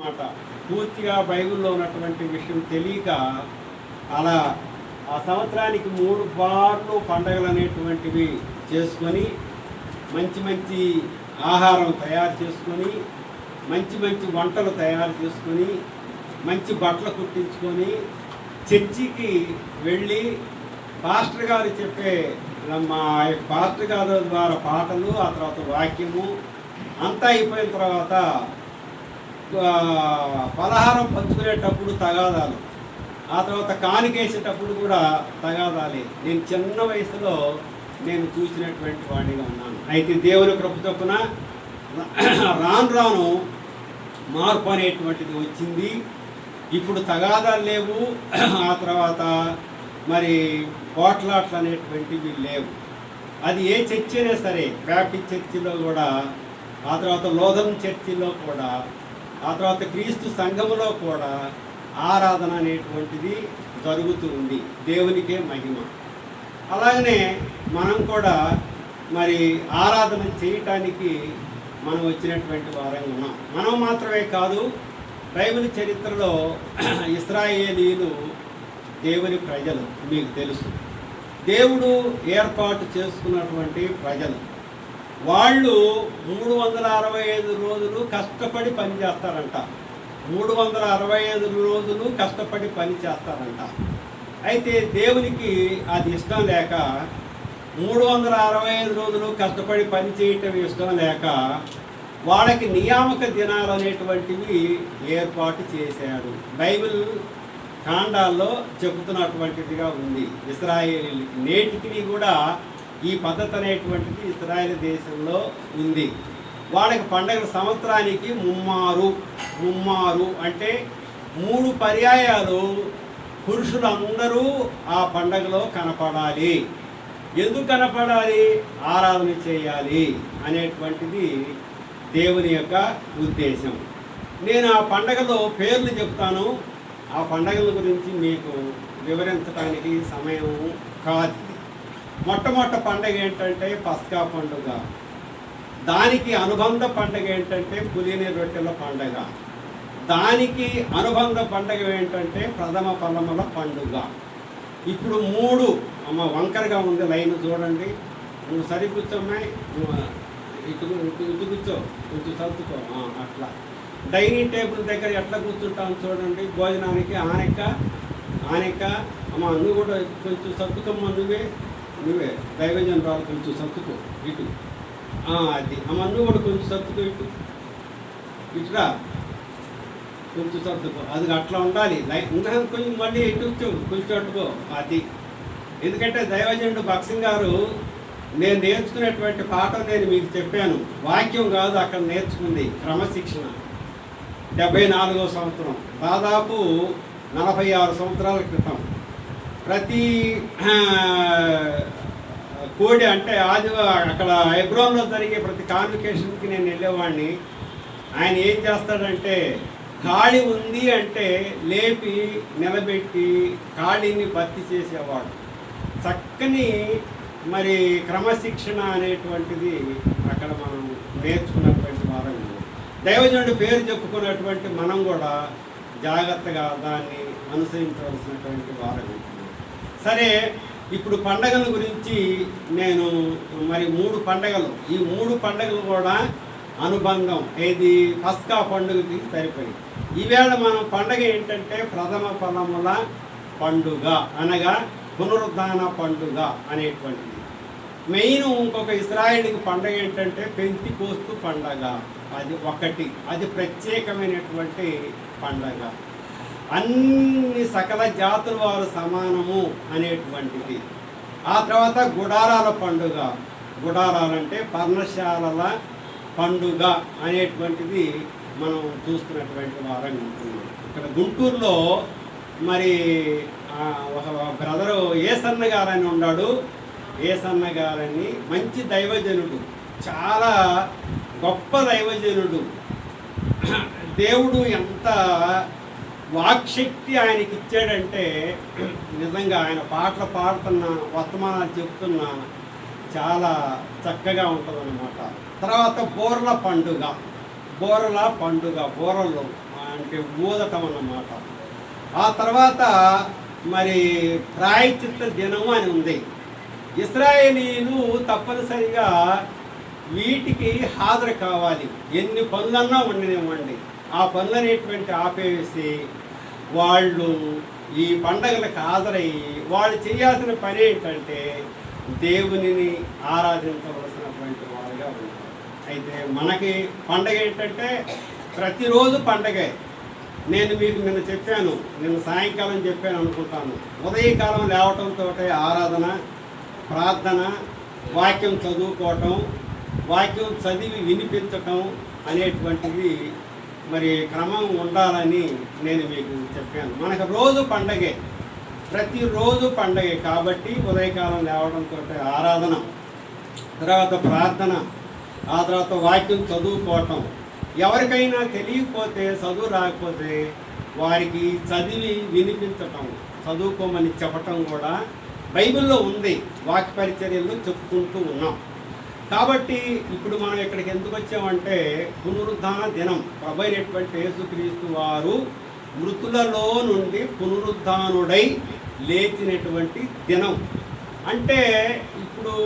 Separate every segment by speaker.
Speaker 1: మాట పూర్తిగా బైబిల్లో ఉన్నటువంటి విషయం తెలియక అలా ఆ సంవత్సరానికి 3 బార్లు పండగలు అనేటువంటివి చేసుకొని మంచి మంచి ఆహారం తయారు చేసుకొని మంచి మంచి వంటలు తయారు చేసుకొని మంచి బట్టలు కుట్టించుకొని చర్చికి వెళ్ళి పాస్టర్ గారు చెప్పే మా పాస్టర్ గారు ద్వారా పాటలు, ఆ తర్వాత వాక్యము అంతా అయిపోయిన తర్వాత పలహారం పంచుకునేటప్పుడు తగాదాలు, ఆ తర్వాత కానికేసేటప్పుడు కూడా తగాదాలే నేను చిన్న వయసులో నేను చూసినటువంటి వాడిగా ఉన్నాను. అయితే దేవుని కృప చొప్పున రాను రాను మార్పు అనేటువంటిది వచ్చింది. ఇప్పుడు తగాదాలు లేవు, ఆ తర్వాత మరి పోట్లాట్లు అనేటువంటివి లేవు. అది ఏ చర్చి అయినా సరే, బ్యాప్టిస్ట్ చర్చిలో కూడా, ఆ తర్వాత లోదన్ చర్చిలో కూడా, ఆ తర్వాత క్రీస్తు సంఘములో కూడా ఆరాధన అనేటువంటిది జరుగుతూ ఉంది. దేవునికే మహిమ. అలాగనే మనం కూడా మరి ఆరాధన చేయటానికి మనం వచ్చినటువంటి వారంగా ఉన్నాం. మనం మాత్రమే కాదు, బైబిల్ చరిత్రలో ఇశ్రాయేలీలు దేవుని ప్రజలు, మీకు తెలుసు. దేవుడు ఏర్పాటు చేసుకున్నటువంటి ప్రజలు. వాళ్ళు 365 రోజులు కష్టపడి పని చేస్తారంట. 365 రోజులు కష్టపడి పని చేస్తారంట. అయితే దేవునికి అది ఇష్టం లేక 365 రోజులు కష్టపడి పని చేయటం ఇష్టం లేక వాళ్ళకి నియామక దినాలు అనేటువంటివి ఏర్పాటు చేశాడు. బైబిల్ కాండాల్లో చెబుతున్నటువంటిదిగా ఉంది. ఇశ్రాయేలీలకి నేటికి కూడా ఈ పద్ధతి అనేటువంటిది ఇశ్రాయేల్ దేశంలో ఉంది. వాళ్ళకి పండగల సంవత్సరానికి ముమ్మారు అంటే 3 పర్యాయాలు పురుషులందరూ ఆ పండగలో కనపడాలి. ఎందుకు కనపడాలి? ఆరాధన చేయాలి అనేటువంటిది దేవుని యొక్క ఉద్దేశం. నేను ఆ పండగలో పేర్లు చెప్తాను. ఆ పండగల గురించి మీకు వివరించడానికి సమయం కాదు. మొట్టమొదటి పండగ ఏంటంటే పస్కా పండుగ. దానికి అనుబంధ పండగ ఏంటంటే పులిని రొట్టెల పండగ. దానికి అనుబంధ పండగ ఏంటంటే ప్రథమ ఫలముల పండుగ. ఇప్పుడు 3 అమ్మ వంకరగా ఉంది లైన్ చూడండి. నువ్వు సరి కూర్చోమ్మాయి, ఇటు కూర్చో, కొంచెం సర్దుకో. అట్లా డైనింగ్ టేబుల్ దగ్గర ఎట్లా కూర్చుంటాను చూడండి. భోజనానికి ఆనెక్క అమ్మ నువ్వు కూడా కొంచెం సర్దుకోమ్మ, నువ్వే దైవజనురాలు కొంచెం సర్దుకో ఇటు. అది అమ్మ నువ్వు కూడా కొంచెం సర్దుకో, ఇటురా కొంచెం సర్దుకో. అది అట్లా ఉండాలి. ఇంకా కొంచెం మళ్ళీ ఇటు కొంచెం అట్టుకో. అది ఎందుకంటే దైవజనుడు భక్సింగ్ గారు నేను నేర్చుకునేటువంటి పాఠం నేను మీకు చెప్పాను. వాక్యం కాదు అక్కడ నేర్చుకుంది, క్రమశిక్షణ. 74వ సంవత్సరం, దాదాపు 46 సంవత్సరాల క్రితం. ప్రతి కోడి అంటే అక్కడ హెబ్రోన్లో జరిగే ప్రతి కాన్వకేషన్కి నేను వెళ్ళేవాడిని. ఆయన ఏం చేస్తాడంటే ఖాళీ ఉంది అంటే లేపి నిలబెట్టి ఖాళీని భర్తీ చేసేవాడు. చక్కని మరి క్రమశిక్షణ అనేటువంటిది అక్కడ మనం నేర్చుకున్నటువంటి వారం. దైవజనుడి పేరు చెప్పుకున్నటువంటి మనం కూడా జాగ్రత్తగా దాన్ని అనుసరించవలసినటువంటి వారం. సరే, ఇప్పుడు పండగల గురించి నేను మరి 3 పండగలు, ఈ 3 పండగలు కూడా అనుబంధం. ఏది పస్కా పండుగకి సరిపోయి. ఈవేళ మనం పండగ ఏంటంటే ప్రథమ ఫలముల పండుగ, అనగా పునరుద్ధాన పండుగ అనేటువంటిది. మెయిన్ ఇంకొక ఇశ్రాయేలుకి పండగ ఏంటంటే పెంతెకోస్తు పండగ. అది ఒకటి, అది ప్రత్యేకమైనటువంటి పండగ. అన్ని సకల జాతుల వారు సమానము అనేటువంటిది. ఆ తర్వాత గుడారాల పండుగ. గుడారాలంటే పర్ణశాలల పండుగ అనేటువంటిది మనం చూస్తున్నటువంటి వారంగా ఉంటున్నాం. ఇక్కడ గుంటూరులో మరి ఒక బ్రదరు ఏసన్న గారని ఉన్నాడు. ఏసన్న గారని మంచి దైవజనుడు, చాలా గొప్ప దైవజనుడు. దేవుడు ఎంత వాక్శక్తి ఆయనకి ఇచ్చాడంటే నిజంగా ఆయన పాటలు పాడుతున్నా, వర్తమానాలు చెప్తున్నా చాలా చక్కగా ఉంటుందన్నమాట. తర్వాత బోర్ల పండుగ, బోరల పండుగ, బోరలు అంటే ఊదటం అన్నమాట. ఆ తర్వాత మరి ప్రాయశ్చిత్త దినము అని ఉంది. ఇశ్రాయేలీలు తప్పనిసరిగా వీటికి హాజరు కావాలి. ఎన్ని పనులన్నా ఉండనివ్వండి, ఆ పనులు అనేటువంటి ఆపేసి వాళ్ళు ఈ పండగలకు హాజరయ్యి వాళ్ళు చేయాల్సిన పని ఏంటంటే దేవునిని ఆరాధించవలసినటువంటి వారుగా ఉంటారు. అయితే మనకి పండగ ఏంటంటే ప్రతిరోజు పండగే. నేను మీకు నిన్న చెప్పాను, నిన్న సాయంకాలం చెప్పాను అనుకుంటాను. ఉదయకాలం లేవటంతో ఆరాధన, ప్రార్థన, వాక్యం చదువుకోవటం, వాక్యం చదివి వినిపించటం అనేటువంటిది మరి క్రమం ఉండాలని నేను మీకు చెప్పాను. మనకు రోజు పండగే, ప్రతిరోజు పండగే. కాబట్టి ఉదయకాలం లేవడంతో ఆరాధన, తర్వాత ప్రార్థన, ఆ తర్వాత వాక్యం చదువుకోవటం. ఎవరికైనా తెలియకపోతే, చదువు రాకపోతే వారికి చదివి వినిపించటం, చదువుకోమని చెప్పటం కూడా బైబిల్లో ఉంది. వాక్య పరిచర్యలు చెప్పుకుంటూ ఉన్నాం. కాబట్టి ఇప్పుడు మనం ఇక్కడికి ఎందుకు వచ్చామంటే పునరుద్ధాన దినం. ప్రభు అయినటువంటి యేసుక్రీస్తు వారు మృతులలో నుండి పునరుద్ధానుడై లేచినటువంటి దినం. అంటే ఇప్పుడు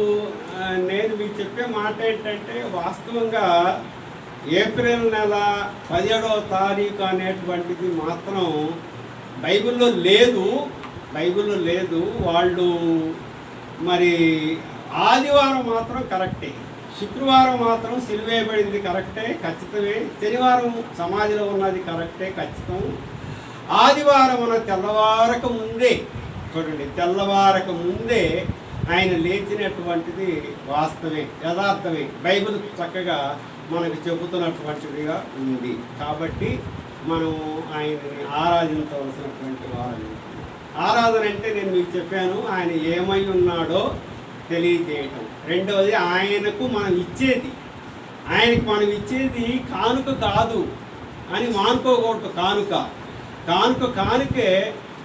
Speaker 1: నేను మీకు చెప్పే మాట ఏంటంటే వాస్తవంగా ఏప్రిల్ నెల 17వ తారీఖు అనేటువంటిది మాత్రం బైబిల్లో లేదు. వాళ్ళు మరి ఆదివారం మాత్రం కరెక్టే, శుక్రవారం మాత్రం సిలువేయబడింది కరెక్టే, ఖచ్చితమే. శనివారం సమాధిలో ఉన్నది కరెక్టే, ఖచ్చితం. ఆదివారమున తెల్లవారక ముందే, చూడండి, తెల్లవారక ముందే ఆయన లేచినటువంటిది వాస్తవే, యథార్థమే. బైబిల్ చక్కగా మనకు చెబుతున్నటువంటిదిగా ఉంది. కాబట్టి మనం ఆయనని ఆరాధించవలసినటువంటి వారు. ఆరాధన అంటే నేను మీకు చెప్పాను, ఆయన ఏమై ఉన్నాడో తెలియజేయటం. రెండవది ఆయనకు మనం ఇచ్చేది కానుక కాదు అని మానుకోకూడదు. కానుకే,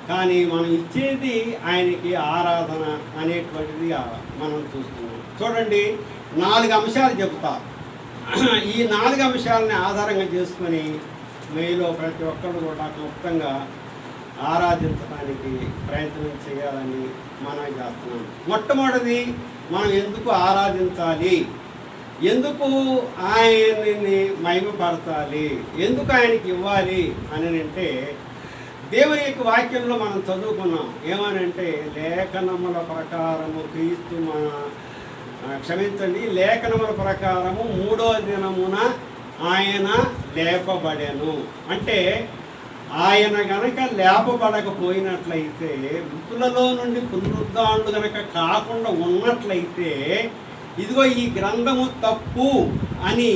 Speaker 1: కానీ మనం ఇచ్చేది ఆయనకి ఆరాధన అనేటువంటిది మనం చూస్తున్నాం. చూడండి, 4 అంశాలు చెబుతా. ఈ 4 అంశాలని ఆధారంగా చేసుకొని మీలో ప్రతి ఒక్కరు కూడా క్లుప్తంగా ఆరాధించడానికి ప్రయత్నం చేయాలని మనం చేస్తున్నాం. మొట్టమొదటిది, మనం ఎందుకు ఆరాధించాలి, ఎందుకు ఆయన్ని మహిమపరచాలి, ఎందుకు ఆయనకి ఇవ్వాలి అని అంటే దేవుని యొక్క వాక్యంలో మనం చదువుకున్నాం. ఏమనంటే లేఖనముల ప్రకారము క్రీస్తు లేఖనముల ప్రకారము 3వ దినమున ఆయన లేపబడెను. అంటే ఆయన గనక లేపబడకపోయినట్లయితే, మృతులలో నుండి పునరుద్ధానుడు గనక కాకుండా ఉన్నట్లయితే ఇదిగో ఈ గ్రంథము తప్పు అని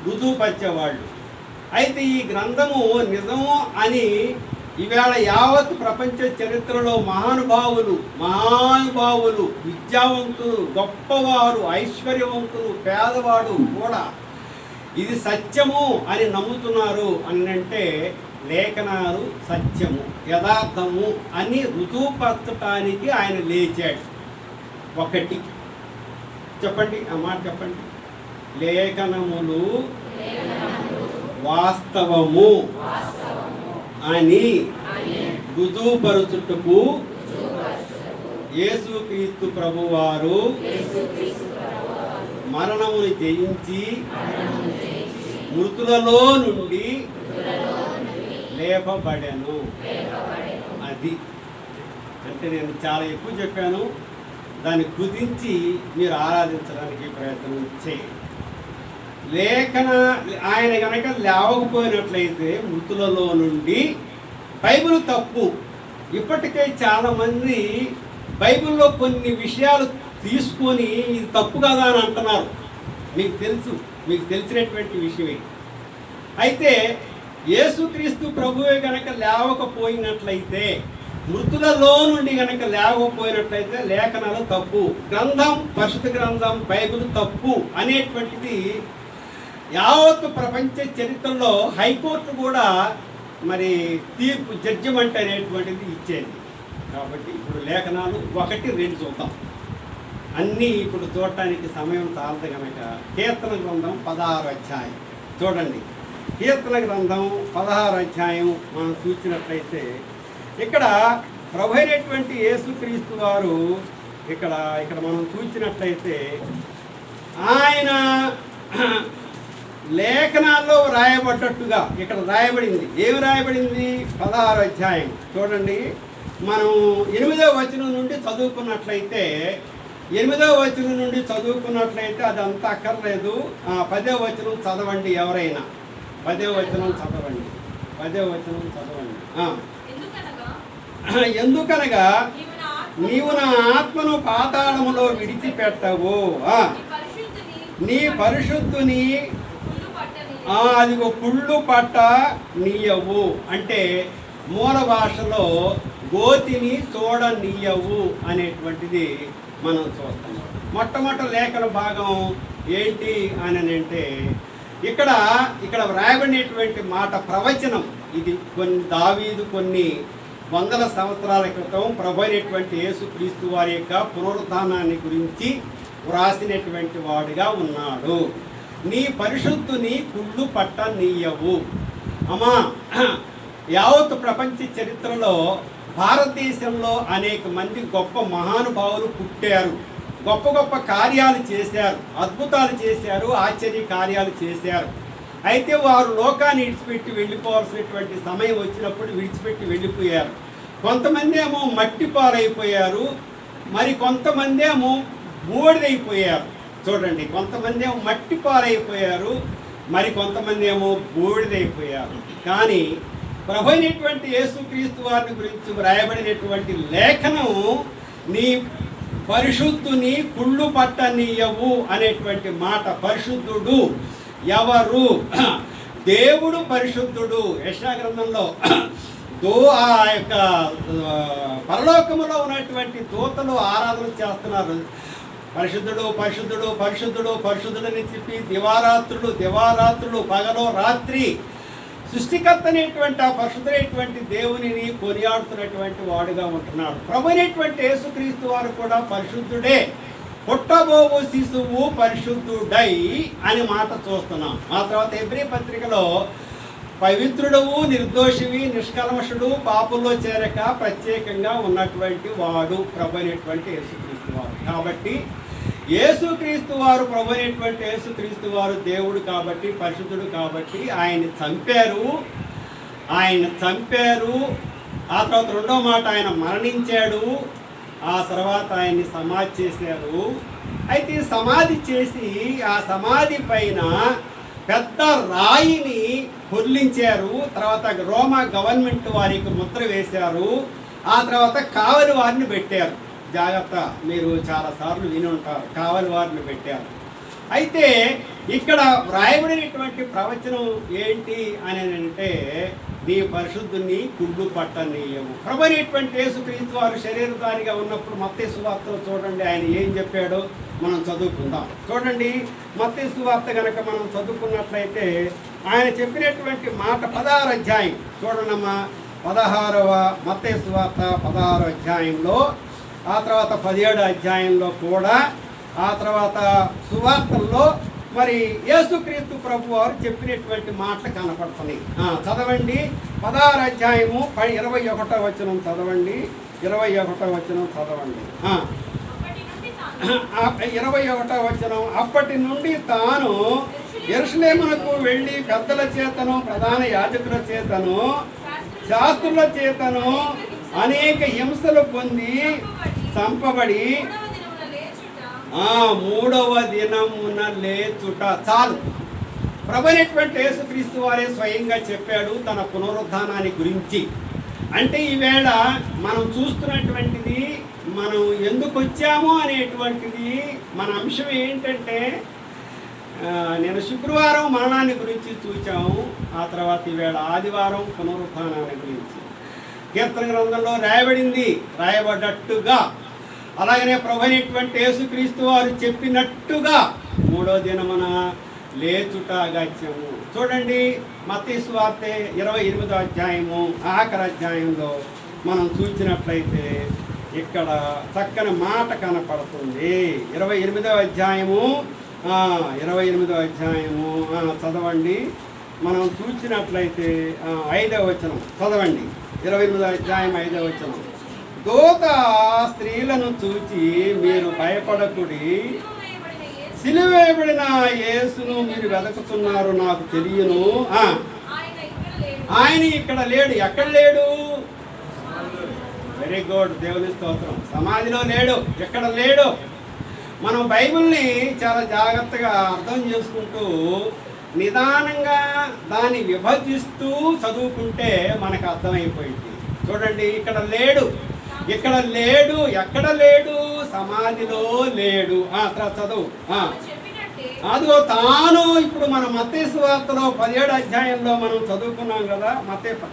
Speaker 1: రుజువుపరిచేవాళ్ళు. అయితే ఈ గ్రంథము నిజము అని ఈవేళ యావత్ ప్రపంచ చరిత్రలో మహానుభావులు, విద్యావంతులు, గొప్పవారు, ఐశ్వర్యవంతులు, పేదవాడు కూడా ఇది సత్యము అని నమ్ముతున్నారు. అని అంటే లేఖనాలు సత్యము, యథార్థము అని రుజువుపరచటానికి ఆయన లేచాడు. ఒకటి చెప్పండి, ఆ మాట చెప్పండి. లేఖనములు వాస్తవము అని రుజువుపరచుటకు యేసుక్రీస్తు ప్రభువారు మరణమును జయించి మృతులలో నుండి లేపబడెను. అది అంటే నేను చాలా ఎక్కువ చెప్పాను. దాన్ని కుదించి మీరు ఆరాధించడానికి ప్రయత్నం చేయండి. ఆయన కనుక లేవకపోయినట్లయితే మృతులలో నుండి, బైబిల్ తప్పు. ఇప్పటికే చాలామంది బైబిల్లో కొన్ని విషయాలు తీసుకొని ఇది తప్పు కదా అని అంటున్నారు. మీకు తెలిసినటువంటి విషయమే. అయితే యేసుక్రీస్తు ప్రభువే గనక లేవకపోయినట్లయితే, మృతులలో నుండి గనక లేవకపోయినట్లయితే లేఖనాలు తప్పు, గ్రంథం, పరిశుద్ధ గ్రంథం బైబిల్ తప్పు అనేటువంటిది యావత్ ప్రపంచ చరిత్రలో హైకోర్టు కూడా మరి తీర్పు, జడ్జిమెంట్ అనేటువంటిది ఇచ్చేది. కాబట్టి ఇప్పుడు లేఖనాలు 1, 2 చూద్దాం. అన్నీ ఇప్పుడు చూడటానికి సమయం చాలదు కనుక కీర్తన గ్రంథం 16వ అధ్యాయం చూడండి. కీర్తన గ్రంథం 16వ అధ్యాయం మనం చూసినట్లయితే ఇక్కడ ప్రభు అయినటువంటి యేసుక్రీస్తు వారు ఇక్కడ మనం చూసినట్లయితే ఆయన లేఖనాల్లో రాయబడ్డట్టుగా ఇక్కడ రాయబడింది. ఏమి రాయబడింది? 16వ అధ్యాయం చూడండి. మనం 8వ వచనం నుండి చదువుకున్నట్లయితే అది అంత అక్కర్లేదు. 10వ వచనం చదవండి. ఎవరైనా 10వ వచనం చదవండి. ఎందుకనగా నీవు నా ఆత్మను పాతాళములో విడిచిపెట్టవు, నీ పరిశుద్ధుని అదిగో కుళ్ళు పట్ట నీయవు. అంటే మూల భాషలో గోతిని చూడనీయవు అనేటువంటిది మనం చూస్తాం. మొట్టమొదటి లేఖన భాగం ఏంటి అని అంటే ఇక్కడ వ్రాయబడినటువంటి మాట ప్రవచనం. ఇది దావీదు కొన్ని వందల సంవత్సరాల క్రితం ప్రభు అయినటువంటి యేసుక్రీస్తు వారి యొక్క పునరుత్థానాన్ని గురించి వ్రాసినటువంటి వాడుగా ఉన్నాడు. నీ పరిశుద్ధుని కుళ్ళు పట్ట నీయవు. అమ్మా, యావత్ ప్రపంచ చరిత్రలో భారతదేశంలో అనేక మంది గొప్ప మహానుభావులు పుట్టారు, గొప్ప గొప్ప కార్యాలు చేశారు, అద్భుతాలు చేశారు, ఆశ్చర్య కార్యాలు చేశారు. అయితే వారు లోకాన్ని విడిచిపెట్టి వెళ్ళిపోవాల్సినటువంటి సమయం వచ్చినప్పుడు విడిచిపెట్టి వెళ్ళిపోయారు. కొంతమంది ఏమో మట్టి పాలైపోయారు, మరి కొంతమంది ఏమో బూడిదైపోయారు. చూడండి, కొంతమంది ఏమో మట్టి పాలైపోయారు, మరి కొంతమంది ఏమో బూడిదైపోయారు. కానీ ప్రభు అయినటువంటి యేసుక్రీస్తు వారిని గురించి వ్రాయబడినటువంటి లేఖనం నీ పరిశుద్ధుని కుళ్ళు పట్టనీయవు అనేటువంటి మాట. పరిశుద్ధుడు ఎవరు? దేవుడు పరిశుద్ధుడు. యెషయా గ్రంథంలో ఆ యొక్క పరలోకములో ఉన్నటువంటి దూతలు ఆరాధన చేస్తున్నారు. పరిశుద్ధుడు పరిశుద్ధుడు పరిశుద్ధుడు పరిశుద్ధుడని చెప్పి దివారాత్రులు పగలో రాత్రి సృష్టికర్త అనేటువంటి ఆ పరిశుద్ధుడైనటువంటి దేవునిని కొనియాడుతున్నటువంటి వాడుగా ఉంటున్నాడు. ప్రభు అయినటువంటి యేసుక్రీస్తు వారు కూడా పరిశుద్ధుడే. పుట్టబోవు శిశువు పరిశుద్ధుడై అని మాట చూస్తున్నాం. ఆ తర్వాత హెబ్రీ పత్రికలో పవిత్రుడవు, నిర్దోషివి, నిష్కల్మషుడు, పాపుల్లో చేరక ప్రత్యేకంగా ఉన్నటువంటి వాడు ప్రభు అయినటువంటి యేసుక్రీస్తు వారు. కాబట్టి యేసుక్రీస్తు వారు ప్రభు అయినటువంటి యేసుక్రీస్తు వారు దేవుడు కాబట్టి, పరిశుద్ధుడు కాబట్టి ఆయన చంపారు. ఆ తర్వాత రెండో మాట ఆయన మరణించాడు. ఆ తర్వాత ఆయన్ని సమాధి చేశారు. అయితే సమాధి చేసి ఆ సమాధి పైన పెద్ద రాయిని పొర్లించారు. తర్వాత రోమా గవర్నమెంట్ వారికి ముద్ర వేశారు. ఆ తర్వాత కావలి వారిని పెట్టారు. జాగ్రత్త, మీరు చాలాసార్లు విని ఉంటారు, కావలి వారిని పెట్టారు. అయితే ఇక్కడ వ్రాయబడినటువంటి ప్రవచనం ఏంటి అని అంటే నీ పరిశుద్ధుని కుళ్ళు పట్టనీయవు. ప్రభు అయినటువంటి యేసుక్రీస్తు వారు శరీరధారిగా ఉన్నప్పుడు మత్తయి సువార్తలో చూడండి ఆయన ఏం చెప్పాడో మనం చదువుకుందాం. చూడండి, మత్తయి సువార్త కనుక మనం చదువుకున్నట్లయితే ఆయన చెప్పినటువంటి మాట 16వ అధ్యాయం చూడండమ్మా. 16వ మత్తయి సువార్త 16వ అధ్యాయంలో, ఆ తర్వాత 17వ అధ్యాయంలో కూడా, ఆ తర్వాత సువార్తల్లో మరి యేసుక్రీస్తు ప్రభు వారు చెప్పినటువంటి మాటలు కనపడుతున్నాయి. చదవండి 16వ అధ్యాయము 21వ వచనం చదవండి. 21వ వచనం చదవండి. 21వ వచనం. అప్పటి నుండి తాను యెరూషలేమునకు వెళ్ళి పెద్దల చేతను, ప్రధాన యాజకుల చేతను, శాస్త్రుల చేతను అనేక హింసలు పొంది చంపబడి 3వ దినమున లేచుట. చాలు, ప్రభు అయినటువంటి యేసుక్రీస్తు వారే స్వయంగా చెప్పాడు తన పునరుద్ధానాన్ని గురించి. అంటే ఈవేళ మనం చూస్తున్నటువంటిది, మనం ఎందుకు వచ్చాము అనేటువంటిది మన అంశం ఏంటంటే, నేను శుక్రవారం మరణాన్ని గురించి చూచాము, ఆ తర్వాత ఈవేళ ఆదివారం పునరుద్ధానాన్ని గురించి. కీర్తన గ్రంథంలో రాయబడ్డట్టుగా, అలాగనే ప్రభు అయినటువంటి యేసుక్రీస్తు వారు చెప్పినట్టుగా 3వ దినమున లేచుట అగత్యము. చూడండి, మత్తయి సువార్త 28వ అధ్యాయము ఆఖరి అధ్యాయంలో మనం చూసినట్లయితే ఇక్కడ చక్కని మాట కనపడుతుంది. 28వ అధ్యాయము చదవండి. మనం చూసినట్లయితే 5వ వచనం చదవండి. 28వ అధ్యాయం 5వ వచనం. దూత స్త్రీలను చూచి మీరు భయపడకుడి, సిలువేయబడిన యేసును మీరు వెతుకుతున్నారు నాకు తెలియను. ఆయన ఇక్కడ లేడు. ఎక్కడ లేడు? వెరీ గుడ్, దేవుని స్తోత్రం. సమాధిలో లేడు, ఎక్కడ లేడు. మనం బైబిల్ని చాలా జాగ్రత్తగా అర్థం చేసుకుంటూ నిదానంగా దాన్ని విభజిస్తూ చదువుకుంటే మనకు అర్థమైపోయింది. చూడండి, ఇక్కడ లేడు, ఇక్కడ లేడు, ఎక్కడ లేడు? సమాధిలో లేడు. తర్వాత చదువు. అదిగో తాను. ఇప్పుడు మనం మత్తయి సువార్తలో 17వ అధ్యాయంలో మనం చదువుకున్నాం కదా.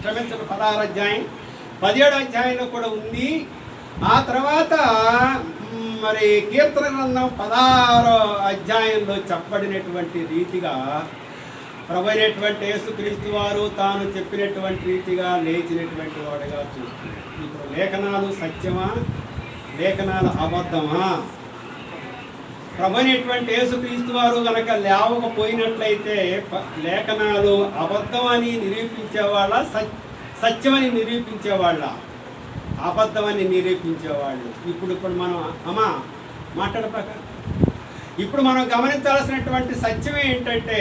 Speaker 1: క్షమించిన 16వ అధ్యాయం 17వ అధ్యాయంలో కూడా ఉంది. ఆ తర్వాత మరి కీర్తన గ్రంథం 16వ అధ్యాయంలో చెప్పబడినటువంటి రీతిగా ప్రభు అయినటువంటి యేసుక్రీస్తు వారు తాను చెప్పినటువంటి రీతిగా లేచినటువంటి వాడుగా చూస్తున్నారు. ఇప్పుడు లేఖనాలు సత్యమా, లేఖనాలు అబద్ధమా? ప్రభు అయినటువంటి యేసుక్రీస్తు వారు కనుక లేవకపోయినట్లయితే లేఖనాలు అబద్ధమని నిరూపించేవాళ్ళ, సత్యమని నిరూపించేవాళ్ళ? అబద్ధమని నిరూపించేవాళ్ళు. ఇప్పుడు మనం మాట్లాడపాక ఇప్పుడు మనం గమనించాల్సినటువంటి సత్యం ఏంటంటే,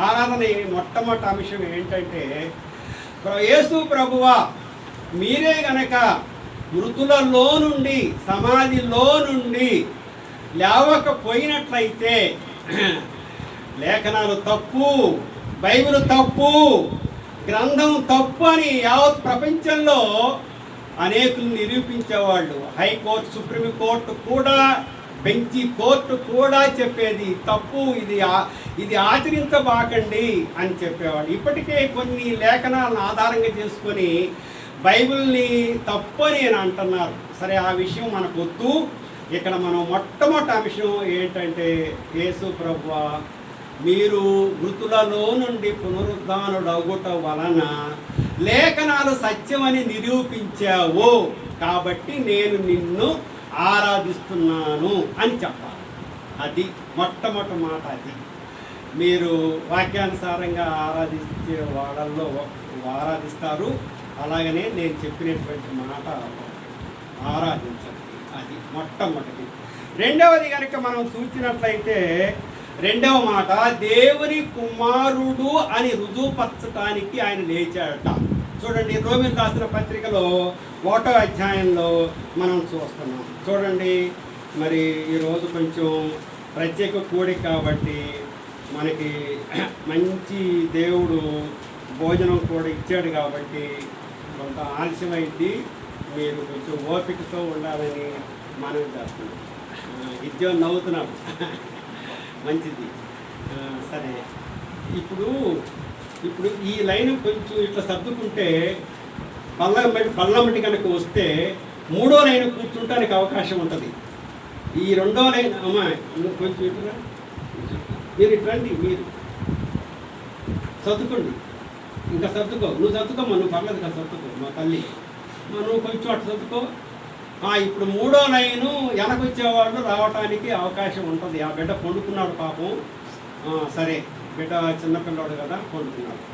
Speaker 1: ఆరాధన మొట్టమొదటి అంశం ఏంటంటే, యేసు ప్రభువా మీరే గనక మృతులలో నుండి, సమాధిలో నుండి లేవకపోయినట్లయితే లేఖనాలు తప్పు, బైబిల్ తప్పు, గ్రంథం తప్పు అని యావత్ ప్రపంచంలో అనేకులు నిరూపించేవాళ్ళు. హైకోర్టు, సుప్రీంకోర్టు కూడా, బెంచి కోర్టు కూడా చెప్పేది తప్పు, ఇది ఆచరించబాకండి అని చెప్పేవాళ్ళు. ఇప్పటికే కొన్ని లేఖనాలను ఆధారంగా చేసుకొని బైబిల్ని తప్పు అని అంటున్నారు. సరే, ఆ విషయం మనకు వద్దు. ఇక్కడ మనం మొట్టమొదటి అంశం ఏంటంటే, యేసు ప్రభువా మీరు మృతులలో నుండి పునరుద్ధానుడగుట వలన లేఖనాలు సత్యమని నిరూపించావు, కాబట్టి నేను నిన్ను ఆరాధిస్తున్నాను అని చెప్పాలి. అది మొట్టమొదటి మాట. అది మీరు వాక్యానుసారంగా ఆరాధించే వాళ్ళల్లో ఆరాధిస్తారు. అలాగనే నేను చెప్పినటువంటి మాట ఆరాధించండి. అది మొట్టమొదటి. రెండవది కనుక మనం చూసినట్లయితే, రెండవ మాట దేవుని కుమారుడు అని రుజువుపరచడానికి ఆయన లేచాడట. చూడండి, రోమీయులకు రాసిన పత్రికలో 1వ అధ్యాయంలో మనం చూస్తున్నాం. చూడండి, మరి ఈరోజు కొంచెం ప్రత్యేక కూడిక కాబట్టి మనకి మంచి దేవుడు భోజనం కూడా ఇచ్చాడు కాబట్టి కొంత ఆలస్యమైంది. మీరు కొంచెం ఓపికతో ఉండాలని మనం చేస్తున్నాం. ఇద్యం నవ్వుతున్నాం, మంచిది. సరే, ఇప్పుడు ఈ లైన్ కొంచెం ఇట్లా సర్దుకుంటే బల్లమటి కనుక వస్తే 3వ లైన్ కూర్చుంటానికి అవకాశం ఉంటుంది. ఈ 2వ లైన్ కొంచెం ఇటురా, మీరు ఇట్రండి, మీరు చదువుకోండి. ఇంకా సర్దుకో, నువ్వు చదువుకోమ్మా, నువ్వు పర్లేదు కదా, చదువుకో మా తల్లి, నువ్వు కొంచెం అటు చదువుకో. ఇప్పుడు 3వ లైను వెనకొచ్చేవాళ్ళు రావటానికి అవకాశం ఉంటుంది. ఆ బిడ్డ పండుకున్నాడు పాపం. సరే, బిడ్డ చిన్నపిల్లాడు కదా,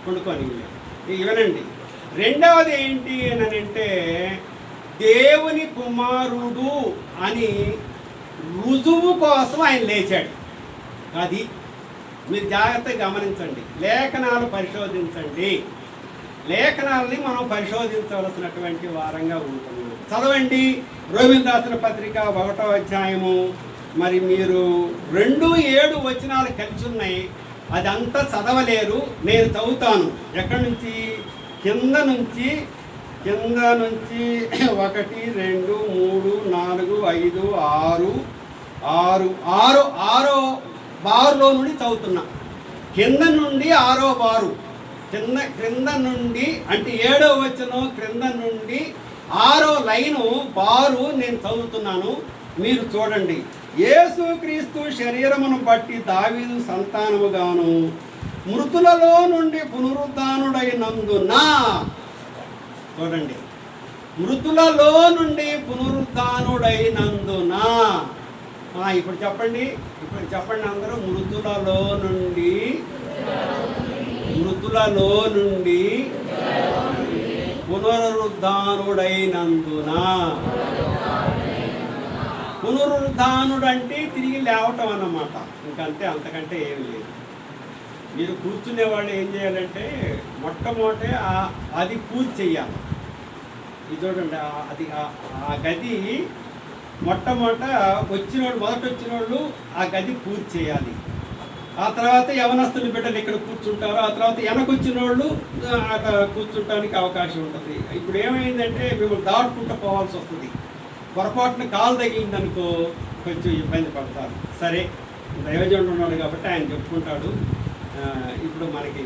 Speaker 1: పండుకొని వినండి. రెండవది ఏంటి అని అంటే, దేవుని కుమారుడు అని రుజువు కోసం ఆయన లేచాడు. అది మీరు జాగ్రత్తగా గమనించండి. లేఖనాలు పరిశోధించండి. లేఖనాలని మనం పరిశోధించవలసినటువంటి వారంగా ఉంటున్నాం. చదవండి, రోమీయులకు రాసిన పత్రిక 1వ అధ్యాయము. మరి మీరు 2:7 వచనాలు కలిసి ఉన్నాయి. అదంతా చదవలేరు, నేను చదువుతాను. ఎక్కడి నుంచి? కింద నుంచి 1, 2, 3, 4, 5, 6 6 బారులో నుండి చదువుతున్నా. కింద నుండి 6వ బారు, క్రింద నుండి అంటే 7వ వచనం క్రింద నుండి 6వ లైను బారు నేను చదువుతున్నాను. మీరు చూడండి. యేసుక్రీస్తు శరీరమును బట్టి దావీదు సంతానముగాను మృతులలో నుండి పునరుద్ధానుడైనందున, చూడండి, మృతులలో నుండి పునరుద్ధానుడైనందున. ఇప్పుడు చెప్పండి అందరూ, మృతులలో నుండి మృతులలో నుండి పునరుద్ధానుడైనందున. పునరుద్ధానుడు అంటే తిరిగి లేవటం అన్నమాట. ఇంకంతే, అంతకంటే ఏమి లేదు. మీరు కూర్చునే వాళ్ళు ఏం చేయాలంటే మొట్టమొదట అది పూర్తి చెయ్యాలి. ఇది చూడండి, అది ఆ గది మొట్టమొదట మొదట వచ్చిన వాళ్ళు ఆ గది పూర్తి చేయాలి. ఆ తర్వాత యవనస్తుల బిడ్డలు ఇక్కడ కూర్చుంటారు. ఆ తర్వాత వెనకొచ్చిన వాళ్ళు అక్కడ కూర్చుంటానికి అవకాశం ఉంటుంది. ఇప్పుడు ఏమైందంటే మిమ్మల్ని దాటుకుంటూ పోవాల్సి వస్తుంది. పొరపాటున కాలు తగిలిందనుకో కొంచెం ఇబ్బంది పడతారు. సరే, దైవజనుడు ఉన్నాడు కాబట్టి ఆయన చెప్పుకుంటాడు. ఇప్పుడు మనకి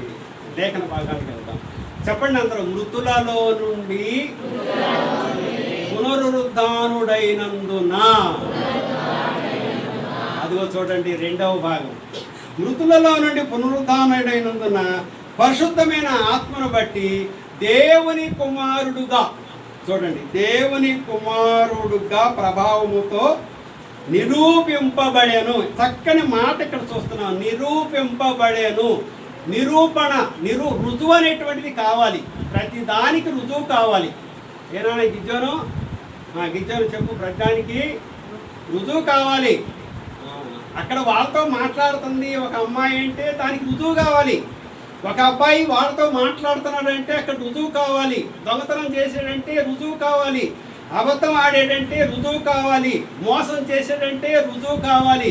Speaker 1: లేఖన భాగానికి వెళ్దాం. చెప్పండి అందరూ. మృతులలో నుండి పునరుద్ధానుడైనందున. అదిగో చూడండి, రెండవ భాగం. మృతులలో నుండి పునరుద్ధానుడైనందున పరిశుద్ధమైన ఆత్మను బట్టి దేవుని కుమారుడుగా, చూడండి, దేవుని కుమారుడుగా ప్రభావముతో నిరూపింపబడెను. చక్కని మాట ఇక్కడ చూస్తున్నాం. నిరూపింపబడెను. నిరూపణ, రుజువు అనేటువంటిది కావాలి. ప్రతి దానికి రుజువు కావాలి. ఏనా గిజ్జోను చెప్పు. ప్రతిదానికి రుజువు కావాలి. అక్కడ వాళ్ళతో మాట్లాడుతుంది ఒక అమ్మాయి అంటే దానికి రుజువు కావాలి. ఒక అబ్బాయి వాళ్ళతో మాట్లాడుతున్నాడంటే అక్కడ రుజువు కావాలి. దొంగతనం చేసాడంటే రుజువు కావాలి. అబద్ధం ఆడాడంటే రుజువు కావాలి. మోసం చేసాడంటే రుజువు కావాలి.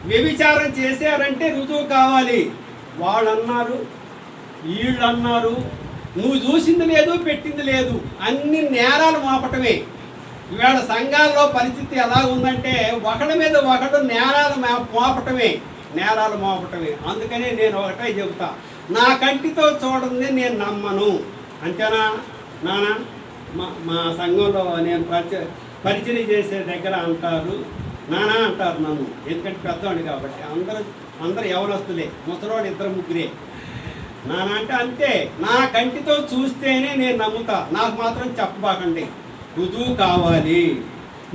Speaker 1: వ్యభిచారం చేశారంటే రుజువు కావాలి. వాళ్ళు అన్నారు, వీళ్ళు అన్నారు, నువ్వు చూసింది లేదు, పెట్టింది లేదు, అన్ని నేరాలు మోపటమే. ఇవాళ సంఘాల్లో పరిస్థితి ఎలా ఉందంటే ఒకడి మీద ఒకడు నేరాలు మోపటమే. అందుకనే నేను ఒకటే చెబుతా, నా కంటితో చూడండి నేను నమ్మను. అంతేనా నానా? మా సంఘంలో నేను పరిచయం చేసే దగ్గర అంటారు, నానా అంటారు నన్ను. ఎందుకంటే పెద్దవాడిని కాబట్టి. అందరూ యవనస్తులే, ముసలోడు ఇద్దరు ముగ్గురే. నానా అంటే అంతే. నా కంటితో చూస్తేనే నేను నమ్ముతా. నాకు మాత్రం చెప్పబాకండి. రుజువు కావాలి,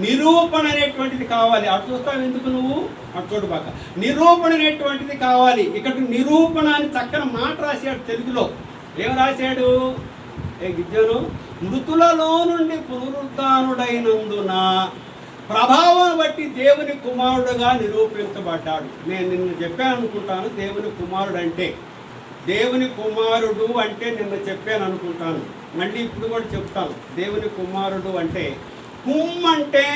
Speaker 1: నిరూపణ అనేటువంటిది కావాలి. అటు చూస్తావు ఎందుకు నువ్వు? అటు చూడబాక. నిరూపణ అనేటువంటిది కావాలి. ఇక్కడ నిరూపణ అని చక్కని మాట రాశాడు తెలుగులో. ఏం రాశాడు? గిజ్జను, మృతులలో నుండి పునరుద్ధానుడైనందున ప్రభావం బట్టి దేవుని కుమారుడుగా నిరూపించబడ్డాడు. నేను నిన్ను చెప్పాను అనుకుంటాను. దేవుని కుమారుడు అంటే నిన్న చెప్పాను అనుకుంటాను. మళ్ళీ ఇప్పుడు కూడా చెప్తాను. దేవుని కుమారుడు అంటే అంటే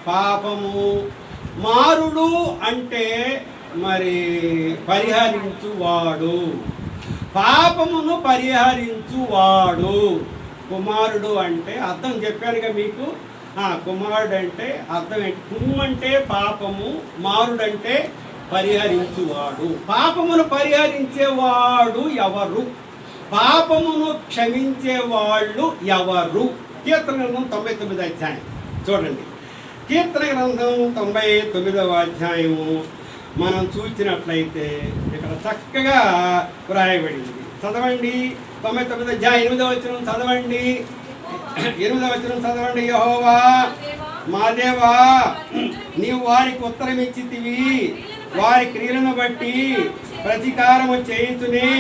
Speaker 1: పాపము, మారుడు అంటే మరి పరిహరించువాడు, పాపమును పరిహరించువాడు. కుమారుడు అంటే అర్థం చెప్పానుగా మీకు. కుమారుడు అంటే అర్థం ఏంటి? అంటే పాపము, మారుడంటే పరిహరించువాడు. పాపమును పరిహరించేవాడు ఎవరు? పాపమును క్షమించేవాళ్ళు ఎవరు? కీర్తన గ్రంథం 99వ అధ్యాయం చూడండి. కీర్తన గ్రంథం 99వ అధ్యాయము మనం చూసినట్లయితే ఇక్కడ చక్కగా వ్రాయబడింది. చదవండి. 99వ అధ్యాయం 8వ వచనం చదవండి. 8వ వచనం చదవండి. యెహోవా మా దేవా, నీవు వారికి ఉత్తరం ఇచ్చితివి, వారి క్రియలను బట్టి ప్రతీకారము చేయుచునే.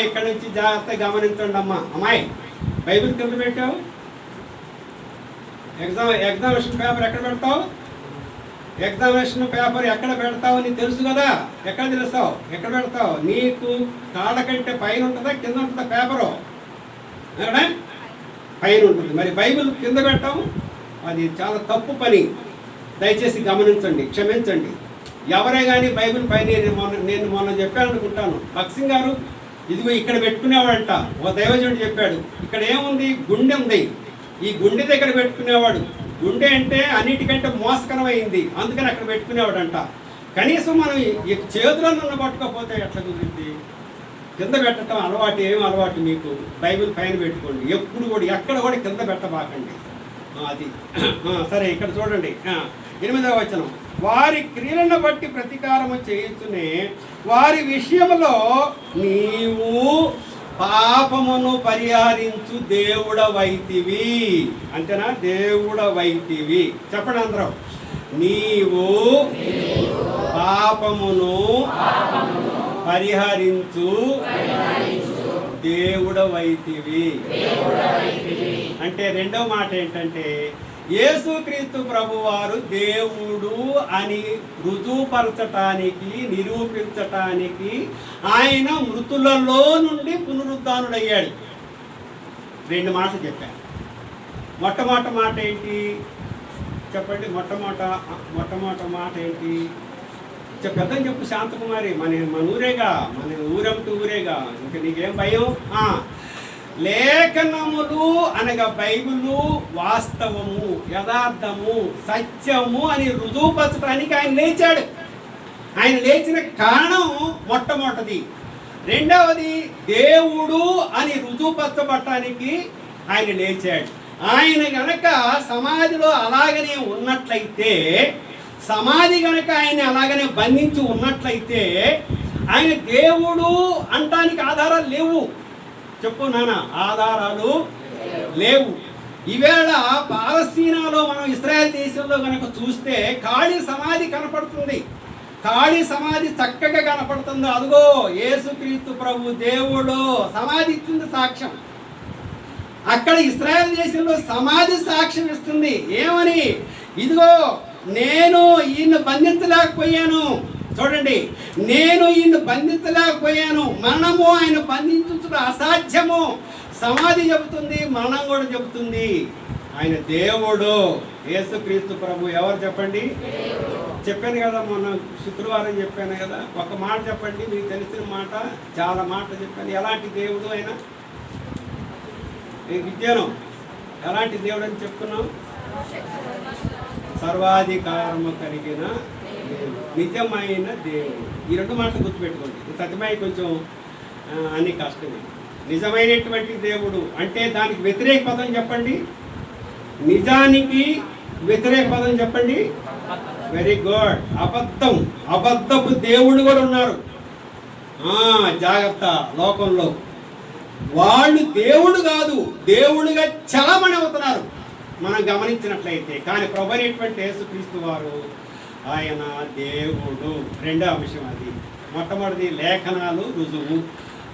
Speaker 1: ఇక్కడ నుంచి జాగ్రత్తగా గమనించండి అమ్మా. అమ్మాయి, బైబిల్ కింద పెట్టావు. ఎగ్జామినేషన్ పేపర్ ఎక్కడ పెడతావు? ఎగ్జామినేషన్ పేపర్ ఎక్కడ పెడతావు నీకు తెలుసు కదా. ఎక్కడ తెలుస్తావు? ఎక్కడ పెడతావు? నీకు కాళ్ళ కంటే పైన ఉంటుందా కింద ఉంటుందా పేపరు? పైన ఉంటుంది. మరి బైబిల్ కింద పెట్టావు, అది చాలా తప్పు పని. దయచేసి గమనించండి, క్షమించండి. ఎవరే కానీ బైబిల్ పైన నేను మొన్న చెప్పాను అనుకుంటాను. భక్సింగ్ గారు ఇదిగో ఇక్కడ పెట్టుకునేవాడంట. ఒక దైవజనుడు చెప్పాడు, ఇక్కడ ఏముంది? గుండె ఉంది. ఈ గుండె దగ్గర పెట్టుకునేవాడు. గుండె అంటే అన్నిటికంటే మోసకరమైంది, అందుకని అక్కడ పెట్టుకునేవాడంట. కనీసం మనం ఈ చేతుల్లో నన్ను పట్టుకోకపోతే ఎట్లా కుదిరింది? కింద పెట్టడం అలవాటు. ఏం అలవాటు మీకు? బైబిల్ పైన పెట్టుకోండి. ఎప్పుడు కూడా ఎక్కడ కూడా కింద పెట్టబాకండి. అది సరే. ఇక్కడ చూడండి 8వ వచనం. వారి క్రియలను బట్టి ప్రతీకారము చేయుచునే వారి విషయంలో నీవు పాపమును పరిహరించు దేవుడవైతివి. అంతేనా? దేవుడవైతివి. చెప్పండి అందరం. నీవు పాపమును పరిహరించు దేవుడవైతివి. అంటే రెండవ మాట ఏంటంటే యేసుక్రీస్తు ప్రభువారు దేవుడు అని రుజువుపరచటానికి, నిరూపించటానికి ఆయన మృతులలో నుండి పునరుద్ధానుడయ్యాడు. రెండు మాటలు చెప్పాను. మొట్టమొదటి మాట ఏంటి చెప్పండి? మొట్టమొదటి మాట ఏంటి పెద్దని చెప్పు శాంతకుమారి. మన ఊరేగా, మన ఊరంటూ ఊరేగా, ఇంకా నీకేం భయం? లేఖనములు అనగా బైబిలు వాస్తవము, యథార్థము, సత్యము అని రుజువుపరచడానికి ఆయన లేచాడు. ఆయన లేచిన కారణం మొట్టమొదటిది. రెండవది దేవుడు అని రుజువుపరచబడటానికి ఆయన లేచాడు. ఆయన గనక సమాధిలో అలాగనే ఉన్నట్లయితే, సమాధి గనక ఆయన అలాగనే బంధించి ఉన్నట్లయితే ఆయన దేవుడు అంటానికి ఆధారాలు లేవు. చెప్పు నాన్న, ఆధారాలు లేవు. ఈవేళ పాలస్తీనాలో మనం ఇశ్రాయేల్ దేశంలో కనుక చూస్తే ఖాళీ సమాధి కనపడుతుంది. ఖాళీ సమాధి చక్కగా కనపడుతుంది. అదిగో యేసుక్రీస్తు ప్రభు దేవుడు సమాధి ఇస్తుంది సాక్ష్యం. అక్కడ ఇశ్రాయేల్ దేశంలో సమాధి సాక్ష్యం ఇస్తుంది. ఏమని? ఇదిగో నేను ఈయన్ని బంధించలేకపోయాను. చూడండి, నేను ఈయన్ని బంధించలేకపోయాను. మరణము ఆయన బంధించడం అసాధ్యము. సమాధి చెబుతుంది, మరణం కూడా చెబుతుంది. ఆయన దేవుడు. యేసుక్రీస్తు ప్రభు ఎవరు చెప్పండి? చెప్పాను కదా, మొన్న శుక్రవారం చెప్పాను కదా. ఒక మాట చెప్పండి, మీకు తెలిసిన మాట. చాలా మాటలు చెప్పాను. ఎలాంటి దేవుడు ఆయన? విద్యను ఎలాంటి దేవుడు అని చెప్పుకున్నాం? సర్వాధికారము కలిగిన నిజమైన దేవుడు. ఈ రెండు మాటలు గుర్తుపెట్టుకోండి. సత్యమై కొంచెం అన్ని కష్టమే. నిజమైనటువంటి దేవుడు అంటే దానికి వ్యతిరేక పదం చెప్పండి. నిజానికి వ్యతిరేక పదం చెప్పండి. Very good. అబద్ధం. అబద్ధపు దేవుడు కూడా ఉన్నారు. జాగ్రత్త. లోకంలో వాళ్ళు దేవుడు కాదు, దేవుడిగా చలామణి అవుతున్నారు మనం గమనించినట్లయితే. కానీ ప్రభు అయినటువంటి యేసుక్రీస్తు వారు ఆయన దేవుడు. రెండవ అంశం అది. మొట్టమొదటిది లేఖనాలు రుజువు,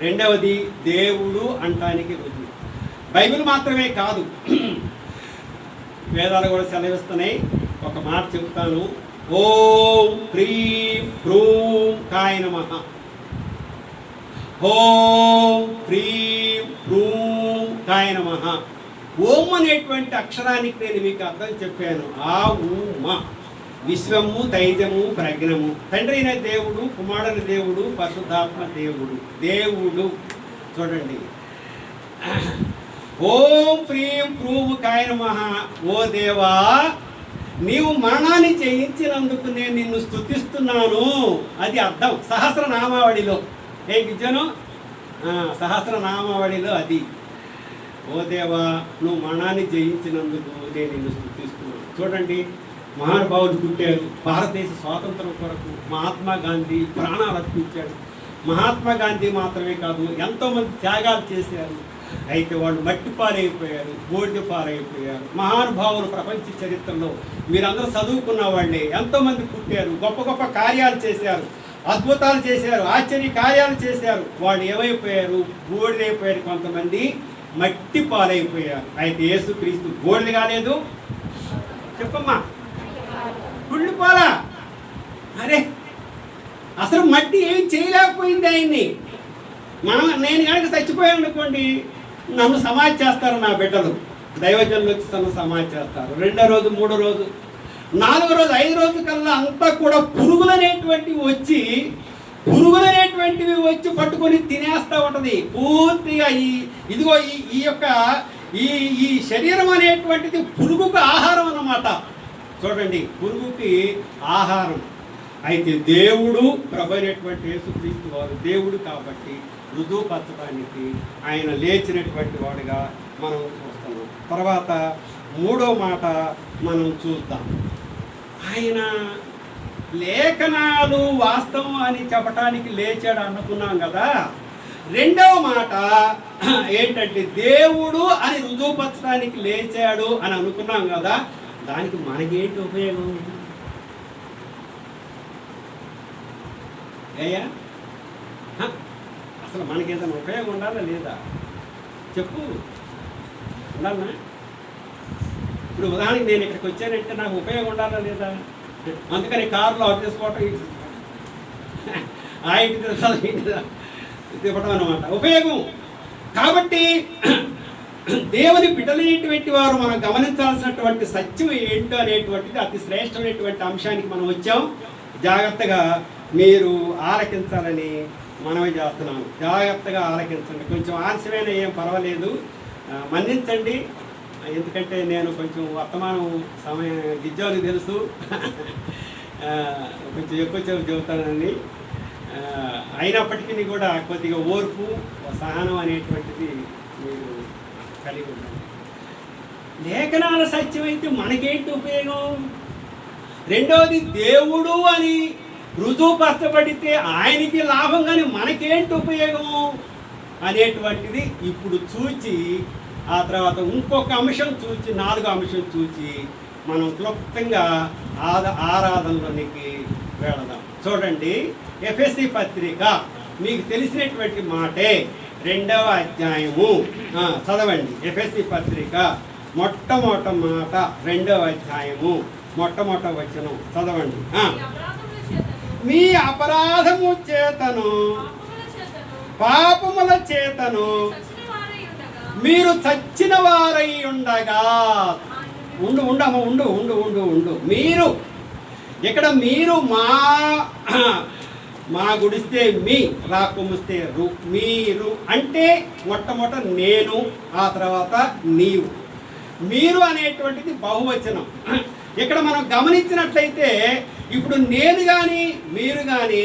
Speaker 1: రెండవది దేవుడు అంటానికి రుజువు. బైబిల్ మాత్రమే కాదు, వేదాలు కూడా సెలవిస్తున్నాయి. ఒక మాట చెప్తాను. ఓం హ్రీం హ్రూం కాయ నమః. ఓం హ్రీం హ్రూం కాయ నమః. ఓం అనేటువంటి అక్షరానికి నేను మీకు అర్థం చెప్పాను. ఆ ఊమ విశ్వము, తైజము, ప్రజ్ఞము. తండ్రి అయిన దేవుడు, కుమారుని దేవుడు, పరిశుద్ధాత్మ దేవుడు. దేవుడు చూడండి. ఓం హ్రీం హ్రూం కాయ నమః. ఓ దేవా, నీవు మరణాన్ని చేయించినందుకు నేను నిన్ను స్తుతిస్తున్నాను. అది అర్థం సహస్రనామావళిలో. ఏ విద్యను సహస్రనామావళిలో అది. ఓ దేవా, నువ్వు మరణాన్ని జయించినందుకు నేను నిన్ను స్తుతిస్తున్నాను. చూడండి, మహానుభావులు పుట్టారు. భారతదేశ స్వాతంత్రం కొరకు మహాత్మా గాంధీ ప్రాణాలు అర్పించాడు. మహాత్మా గాంధీ మాత్రమే కాదు, ఎంతోమంది త్యాగాలు చేశారు. అయితే వాళ్ళు మట్టి పాలైపోయారు, బూడిద పాలైపోయారు. మహానుభావులు ప్రపంచ చరిత్రలో మీరందరూ చదువుకున్న వాళ్ళే. ఎంతోమంది పుట్టారు, గొప్ప గొప్ప కార్యాలు చేశారు, అద్భుతాలు చేశారు, ఆశ్చర్య కార్యాలు చేశారు. వాళ్ళు ఏమైపోయారు? బూడిదైపోయారు. కొంతమంది మట్టి పాలైపోయారు. అయితే యేసుక్రీస్తు బూడిద కాలేదు. చెప్పమ్మా, కుళ్ళిపోలా. అరే, అసలు మట్టి ఏం చేయలేకపోయింది ఆయన్ని. నేను కనుక చచ్చిపోయాను అనుకోండి, నన్ను సమాధి చేస్తారు నా బిడ్డలు. దైవజనులు వచ్చి నన్ను సమాధి చేస్తారు. రెండో రోజు, మూడో రోజు, నాలుగో రోజు, 5 రోజు కల్లా అంతా కూడా పురుగులనేటువంటివి వచ్చి పట్టుకొని తినేస్తూ ఉంటుంది పూర్తిగా. ఇదిగో ఈ యొక్క ఈ శరీరం అనేటువంటిది పురుగుకు ఆహారం అన్నమాట. చూడండి, పురుగుకి ఆహారం. అయితే దేవుడు ప్రభు అయినటువంటి యేసుక్రీస్తు వారు దేవుడు కాబట్టి రుజువుపరచడానికి ఆయన లేచినటువంటి వాడుగా మనం చూస్తున్నాం. తర్వాత మూడో మాట మనం చూద్దాం. ఆయన లేఖనాలు వాస్తవం అని చెప్పటానికి లేచాడు అనుకున్నాం కదా. రెండవ మాట ఏంటంటే దేవుడు అని రుజువుపరచడానికి లేచాడు అని అనుకున్నాం కదా. దానికి మనకేంటి ఉపయోగం? అసలు మనకి ఏదైనా ఉపయోగం ఉండాలా లేదా చెప్పు, ఉండాలనా? ఇప్పుడు ఉదాహరణకి నేను ఇక్కడికి వచ్చానంటే నాకు ఉపయోగం ఉండాలా లేదా? అందుకని కారులో అవి తీసుకోవటం, ఆ ఇంటి తిప్పటం అన్నమాట ఉపయోగం. కాబట్టి దేవుని బిడ్డలైనటువంటి వారు మనం గమనించాల్సినటువంటి సత్యం ఏంటో అనేటువంటిది అతి శ్రేష్టమైనటువంటి అంశానికి మనం వచ్చాం. జాగ్రత్తగా మీరు ఆలకించాలని మనవి చేస్తున్నాను. జాగ్రత్తగా ఆలకించండి. కొంచెం ఆలస్యమైన ఏం పర్వాలేదు, మన్నించండి. ఎందుకంటే నేను కొంచెం వర్తమానం సమయం గిజ్జానికి తెలుసు, కొంచెం ఎక్కువ చెబుతానని. అయినప్పటికీ కూడా కొద్దిగా ఓర్పు సహనం అనేటువంటిది మీరు కలిగి ఉండండి. లేఖనాల సత్యం అయితే మనకేంటి ఉపయోగం? రెండవది, దేవుడు అని రుజువుపరచబడితే ఆయనకి లాభం, కానీ మనకేంటి ఉపయోగం అనేటువంటిది ఇప్పుడు చూచి, ఆ తర్వాత ఇంకొక అంశం చూచి, 4వ అంశం చూచి మనం క్లుప్తంగా ఆరాధనలోనికి వెళదాం. చూడండి, ఎఫెసీ పత్రిక మీకు తెలిసినటువంటి మాటే, 2వ అధ్యాయము చదవండి. ఎఫెసీ పత్రిక మొట్టమొదటి మాట 2వ అధ్యాయము మొట్టమొదటి వచనం చదవండి. మీ అపరాధము చేతను పాపముల చేతను మీరు చచ్చిన వారై ఉండగా, ఉండు మీరు ఇక్కడ మీరు మా గుడిస్తే మీ, రాకుముస్తే రు, మీరు అంటే మొట్టమొదట నేను, ఆ తర్వాత నీవు. మీరు అనేటువంటిది బహువచనం. ఇక్కడ మనం గమనించినట్లయితే ఇప్పుడు నేను కానీ మీరు కానీ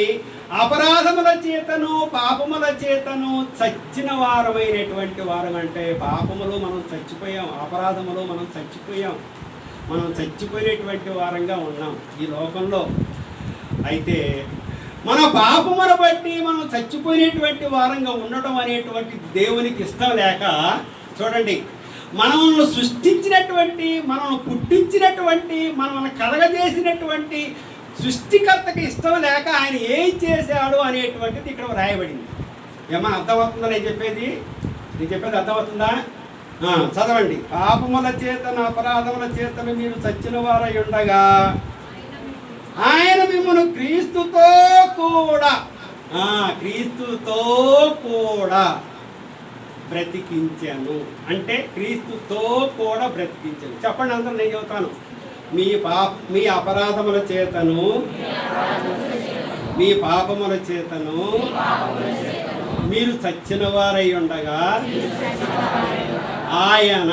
Speaker 1: అపరాధముల చేతను పాపముల చేతను చచ్చిన వారమైనటువంటి వారం. అంటే పాపములు మనం చచ్చిపోయాం, అపరాధములు మనం చచ్చిపోయాం, మనం చచ్చిపోయినటువంటి వారంగా ఉన్నాం ఈ లోకంలో. అయితే మన పాపముల బట్టి మనం చచ్చిపోయినటువంటి వారంగా ఉండటం అనేటువంటి దేవునికి ఇష్టం లేక, చూడండి, మనల్ని సృష్టించినటువంటి, మనల్ని పుట్టించినటువంటి, మనల్ని కలగజేసినటువంటి సృష్టికర్తకి ఇష్టం లేక ఆయన ఏం చేశాడు అనేటువంటిది ఇక్కడ రాయబడింది. ఏమన్నా అర్థమవుతుందా నేను చెప్పేది అర్థమవుతుందా? చదవండి. పాపముల చేతను అపరాధముల చేతను మీరు చచ్చిన వారై ఉండగా ఆయన మిమ్మల్ని క్రీస్తుతో కూడా బ్రతికించాను. అంటే క్రీస్తుతో కూడా బ్రతికించాను. చెప్పండి అందరూ, నేను చెబుతాను. మీ అపరాధముల చేతను మీ పాపముల చేతను మీరు చచ్చిన వారై ఉండగా ఆయన,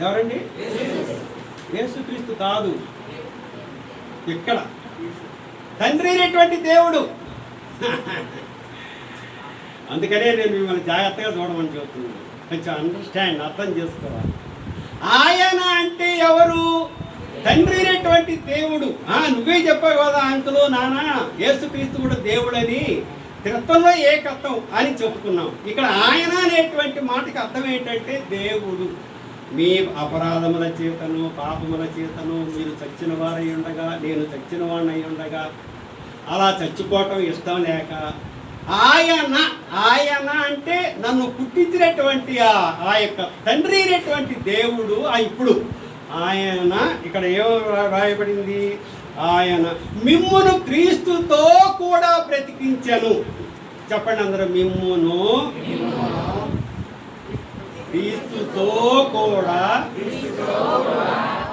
Speaker 1: ఎవరండి? యేసుక్రీస్తు కాదు, ఇక్కడ తండ్రి అయినటువంటి దేవుడు. అందుకనే నేను మిమ్మల్ని జాగ్రత్తగా చూడమని చెబుతున్నాను. కొంచెం అండర్స్టాండ్, అర్థం చేసుకోవాలి. ఆయన అంటే ఎవరు? తండ్రి అయినటువంటి దేవుడు. నువ్వే చెప్పావు కదా అంకులు, నాన్న, యేసుక్రీస్తు కూడా దేవుడని, త్రిత్వంలో ఏకత్వం అని చెప్పుకున్నాం. ఇక్కడ ఆయన అనేటువంటి మాటకి అర్థం ఏంటంటే దేవుడు. మీ అపరాధముల చేతను పాపముల చేతను మీరు చచ్చిన వారై ఉండగా, నేను చచ్చిన వాడినై ఉండగా, అలా చచ్చిపోవటం ఇష్టం లేక ఆయన అంటే నన్ను పుట్టించినటువంటి ఆ యొక్క తండ్రి అయినటువంటి దేవుడు. ఇప్పుడు ఆయన ఇక్కడ ఏమో రాయబడింది, ఆయన మిమ్మును క్రీస్తుతో కూడా బ్రతికించెను. చెప్పండి అందరూ, మిమ్మును క్రీస్తుతో కూడా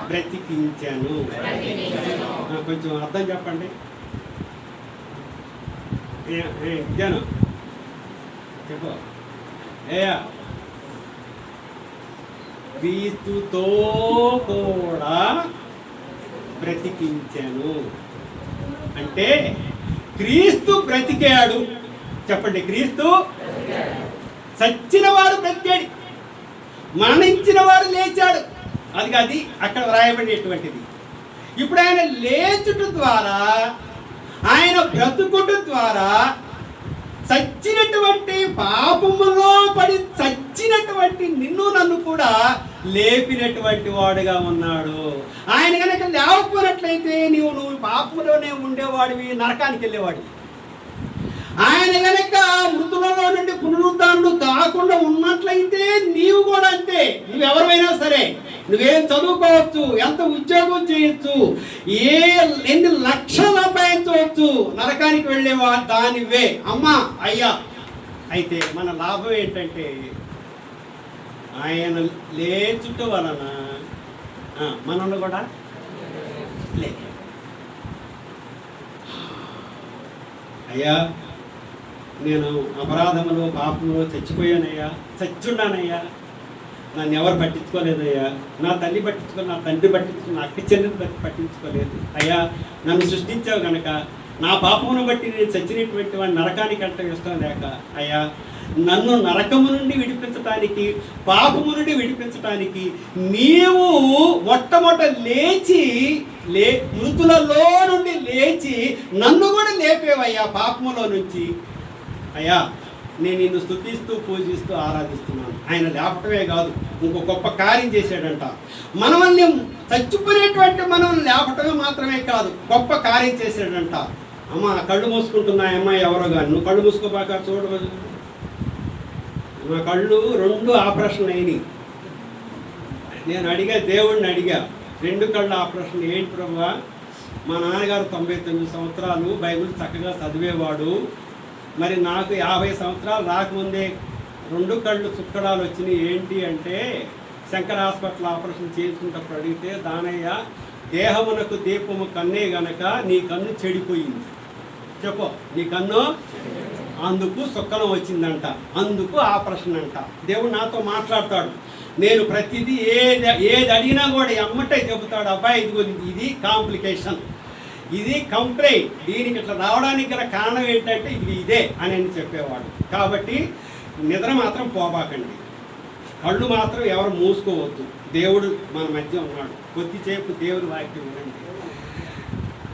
Speaker 1: బ్రతికించెను. కొంచెం అర్థం చెప్పండి. జనం చెప్పు. క్రీస్తుతో కూడా బ్రతికించాను అంటే క్రీస్తు బ్రతికాడు. చెప్పండి, క్రీస్తు చచ్చిన వాడు బ్రతికాడు, మరణించిన వాడు లేచాడు. అది అక్కడ వ్రాయబడేటువంటిది. ఇప్పుడు ఆయన లేచుట ద్వారా, ఆయన బ్రతుకుట ద్వారా చచ్చినటువంటి పాపములో పడి చచ్చినటువంటి నిన్ను నన్ను కూడా లేపినటువంటి వాడుగా ఉన్నాడు. ఆయన కనుక లేకపోయినట్లయితే నువ్వు పాపంలోనే ఉండేవాడివి, నరకానికి వెళ్ళేవాడివి. ఆయన కనుక మృతులలో నుండి పునరుద్ధానుడు కాకుండా ఉన్నట్లయితే నీవు కూడా అంతే. నువ్వెవరైనా సరే, నువ్వేం చదువుకోవచ్చు, ఎంత ఉద్యోగం చేయొచ్చు, ఎన్ని లక్షలు సంపాదించవచ్చు, నరకానికి వెళ్ళేవా దానివే. అమ్మా అయ్యా, అయితే మన లాభం ఏంటంటే ఆయన లేచుట వలన మనల్ని కూడా లే. అయ్యా, నేను అపరాధములు పాపములు చచ్చిపోయానయ్యా, చచ్చున్నానయ్యా, నన్ను ఎవరు పట్టించుకోలేదయ్యా, నా తల్లి పట్టించుకోలేదు, నా తండ్రి పట్టించుకుని, నా అక్క చెల్లెలు పట్టించుకోలేదు. అయ్యా, నన్ను సృష్టించావు కనుక నా పాపమును బట్టి నేను చచ్చినటువంటి వాడిని నరకానికి వెళ్ళటం ఇష్టం లేక, అయ్యా నన్ను నరకము నుండి విడిపించటానికి, పాపము నుండి విడిపించటానికి నీవు మొట్టమొదట లేచి మృతులలో నుండి లేచి నన్ను కూడా లేపేవయ్యా పాపములో నుంచి. అయ్యా, నేను నిన్ను స్తుతిస్తూ పూజిస్తూ ఆరాధిస్తున్నాను. ఆయన లేపటమే కాదు, ఇంకో గొప్ప కార్యం చేశాడంట. మనల్ని చచ్చిపోయినటువంటి మనం లేపటమే మాత్రమే కాదు, గొప్ప కార్యం చేశాడంట. అమ్మ కళ్ళు మూసుకుంటున్నాయమ్మా, ఎవరో కానీ నువ్వు కళ్ళు మూసుకోబాక చూడవచ్చు. నా కళ్ళు 2 ఆపరేషన్లు అయినాయి. నేను దేవుడిని అడిగా, 2 కళ్ళు ఆపరేషన్ ఏంటి ప్రభువా? మా నాన్నగారు 99 సంవత్సరాలు బైబిల్ చక్కగా చదివేవాడు, మరి నాకు 50 సంవత్సరాలు రాకముందే 2 కళ్ళు చుక్కడాలు వచ్చినాయి. ఏంటి అంటే శంకర్ హాస్పిటల్ ఆపరేషన్ చేసుకుంటప్పుడు అడిగితే, దానయ్య దేహమునకు దీపము కన్నే గనక నీ కన్ను చెడిపోయింది. చెప్పు, నీ కన్ను అందుకు సుక్కలం వచ్చిందంట, అందుకు ఆపరేషన్ అంట. దేవుడు నాతో మాట్లాడతాడు. నేను ప్రతిదీ ఏది అడిగినా కూడా ఎమ్మటే చెబుతాడు, అబ్బాయి ఇదిగో ఇది కాంప్లికేషన్, ఇది కంప్లైంట్, దీనికి ఇట్లా రావడానికి గల కారణం ఏంటంటే ఇదే అని చెప్పేవాడు. కాబట్టి నిద్ర మాత్రం పోబాకండి, కళ్ళు మాత్రం ఎవరు మూసుకోవద్దు. దేవుడు మన మధ్య ఉన్నాడు. కొద్దిసేపు దేవుని వాక్యం వినండి.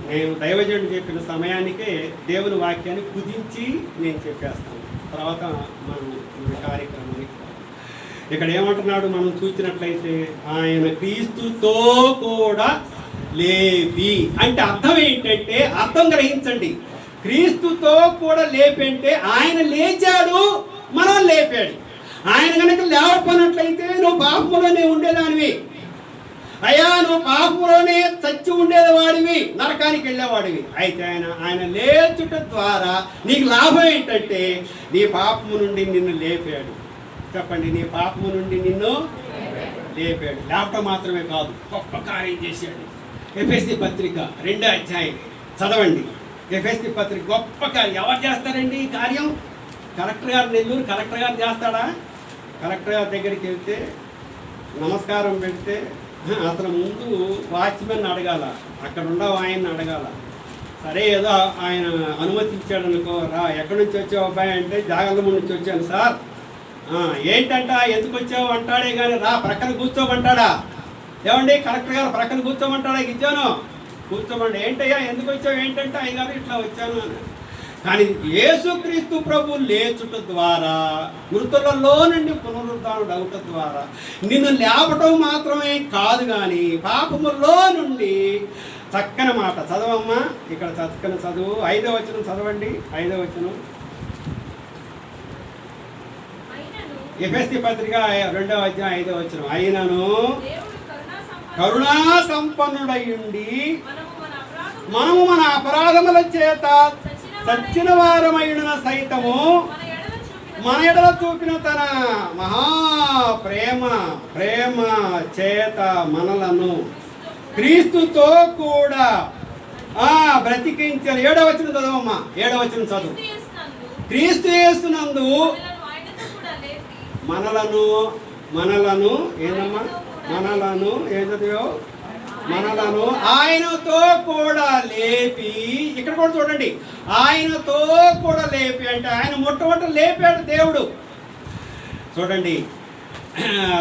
Speaker 1: నేను దైవజనుడు చెప్పిన సమయానికే దేవుని వాక్యాన్ని కుదించి నేను చెప్పేస్తాను. తర్వాత మనం కార్యక్రమానికి ఇక్కడ ఏమంటున్నాడు మనం చూసినట్లయితే, ఆయన క్రీస్తుతో కూడా లేపి అంటే అర్థం ఏంటంటే, అర్థం గ్రహించండి. క్రీస్తుతో కూడా లేపంటే ఆయన లేచాడు, మనం లేపాడు. ఆయన కనుక లేకపోయినట్లయితే నువ్వు పాపంలోనే ఉండేదానివి. అయ్యా, నువ్వు పాపంలోనే చచ్చి ఉండేవాడివి, నరకానికి వెళ్ళేవాడివి. అయితే ఆయన లేచుట ద్వారా నీకు లాభం ఏంటంటే నీ పాపము నుండి నిన్ను లేపాడు. చెప్పండి, నీ పాపము నుండి నిన్ను లేపాడు. లేపటం మాత్రమే కాదు, గొప్ప కార్యం చేశాడు. ఎఫెసీ పత్రిక 2వ అధ్యాయం చదవండి. ఎఫెసీ పత్రిక గొప్ప కార్యం. ఎవరు చేస్తారండి ఈ కార్యం? కలెక్టర్ గారు, నెల్లూరు కలెక్టర్ గారు చేస్తాడా? కలెక్టర్ గారి దగ్గరికి వెళ్తే నమస్కారం పెడితే అసలు ముందు వాచ్మెన్ అడగాల, అక్కడ ఉండవు ఆయన్ని అడగాల. సరే ఏదో ఆయన అనుమతించాడు అనుకో, రా ఎక్కడి నుంచి వచ్చావు అబ్బాయి అంటే జాగ్రత్త నుంచి వచ్చాను సార్. ఏంటంట, ఎందుకు వచ్చావు అంటాడే కానీ రా ప్రక్కన కూర్చోమంటాడా? ఏమండి కలెక్టర్ గారు ప్రక్కన కూర్చోమంటాడా? ఇచ్చాను కూర్చోమండి. ఏంటయ్యా ఎందుకు వచ్చావు? ఏంటంటే అయ్యగారు ఇట్లా వచ్చాను అని. కానీ యేసుక్రీస్తు ప్రభు లేచుట ద్వారా, మృతులలో నుండి పునరుద్ధానుడు అవుట ద్వారా నిన్ను లేపటం మాత్రమే కాదు, కానీ పాపములో నుండి చక్కని మాట చదవమ్మా. ఇక్కడ చక్కని చదువు 5వ వచనం చదవండి. 5వ వచనం ఎఫెసీ పత్రిక 2వ అధ్యాయం 5వ వచనం. అయినను కరుణా సంపన్నుడయుండి మనము మన అపరాధముల చేత చచ్చిన వారమైన సైతము మన ఎడల చూపిన తన ప్రేమ చేత మనలను క్రీస్తుతో కూడా బ్రతికించారు. 7వ వచనం చదవమ్మా. 7వ వచనం చదువు. క్రీస్తు యేసునందు మనలను ఏందమ్మా? ఏం చదివావు? మనలను ఆయనతో కూడా లేపి, ఇక్కడ కూడా చూడండి, ఆయనతో కూడా లేపి అంటే ఆయన మొట్టమొదట లేపాడు దేవుడు. చూడండి,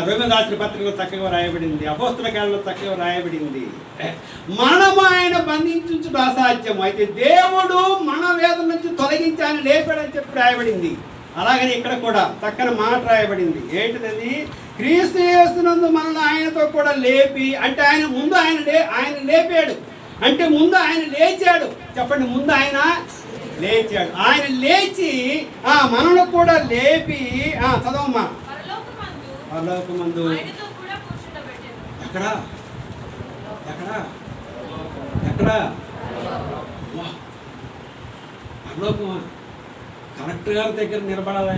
Speaker 1: రోమదాసుల పత్రికలో చక్కగా రాయబడింది, అపోస్తుల కాలంలో చక్కగా రాయబడింది, మనము ఆయన బంధించుట అసాధ్యం, అయితే దేవుడు మన వేదన నుంచి తొలగించి ఆయన లేపాడని చెప్పి రాయబడింది. అలాగని ఇక్కడ కూడా చక్కని మాట రాయబడింది. ఏంటిది? క్రీస్తు యేసునందు మనల్ని ఆయనతో కూడా లేపి, అంటే ఆయన లేపాడు, అంటే ముందు ఆయన లేచాడు. చెప్పండి, ముందు ఆయన లేచాడు. ఆయన లేచి మనల్ని కూడా లేపి చదవమ్మా. పరలోకమందు ఎక్కడ ఎక్కడ ఎక్కడ పరలోకమా? కలెక్టర్ గారి దగ్గర నిలబడాలా?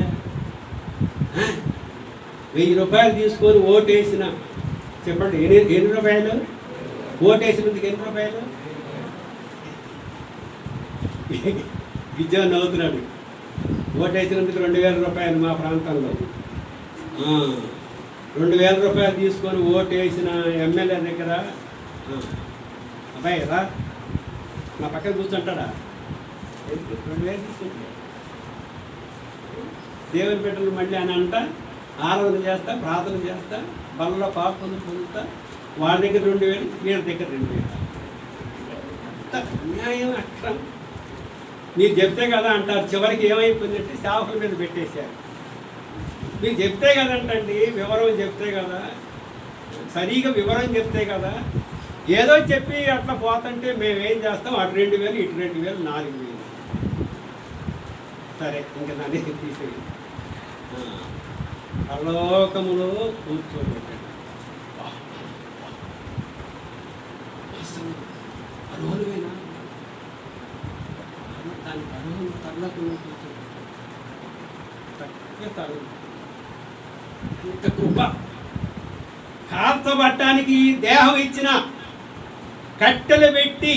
Speaker 1: 1000 రూపాయలు తీసుకొని ఓటేసిన, చెప్పండి ఎన్ని రూపాయలు? ఓటేసినందుకు ఎన్ని రూపాయలు? విద్య నవ్వుతున్నాడు. ఓటేసినందుకు 2000 రూపాయలు మా ప్రాంతంలో. 2000 రూపాయలు తీసుకొని ఓటేసిన ఎమ్మెల్యే దగ్గర, అబ్బాయి రా నా పక్కన కూర్చుంటాడా? 2000 తీసుకుంటా. దేవుని బిడ్డలు మళ్ళీ అని అంట ఆరాధన చేస్తా, ప్రార్థన చేస్తా, బలలో పాపలు పొందుతా. వాళ్ళ దగ్గర 2000, వీళ్ళ దగ్గర 2000. న్యాయం అక్షరం. మీరు చెప్తే కదా అంటారు. చివరికి ఏమైపోయిందంటే సేవకుల మీద పెట్టేశారు. మీరు చెప్తే కదంటండి, వివరం చెప్తే కదా, సరిగా వివరం చెప్తే కదా. ఏదో చెప్పి అట్లా పోతుంటే మేమేం చేస్తాం? అటు 2000, ఇటు 2000, 4000. సరే, ఇంకా దాన్ని తీసేది. పరలోకములో కూర్చోబెట్టాడు. అర్హులమేనా? దానికి అర్హులు పరలోకంలో కూర్చోబెట్టాడు. ఇంత కృప. కాల్చబట్టానికి దేహం ఇచ్చిన, కట్టెలు పెట్టి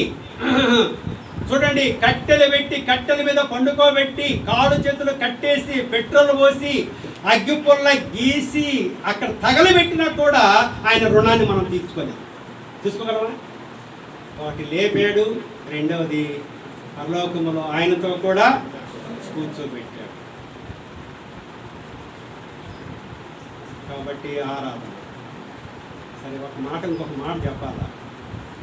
Speaker 1: చూడండి, కట్టెలు పెట్టి కట్టెల మీద పండుకోబెట్టి కాళ్ళు చేతులు కట్టేసి పెట్రోల్ పోసి అగ్గిపుల్ల గీసి అక్కడ తగలబెట్టినా కూడా ఆయన రుణాన్ని మనం తీసుకోగలమా? ఒకటి లేపాడు, రెండవది పరలోకములో ఆయనతో కూడా కూర్చోబెట్టాడు. కాబట్టి ఆరాధన. సరే, ఇంకొక మాట చెప్పాలా?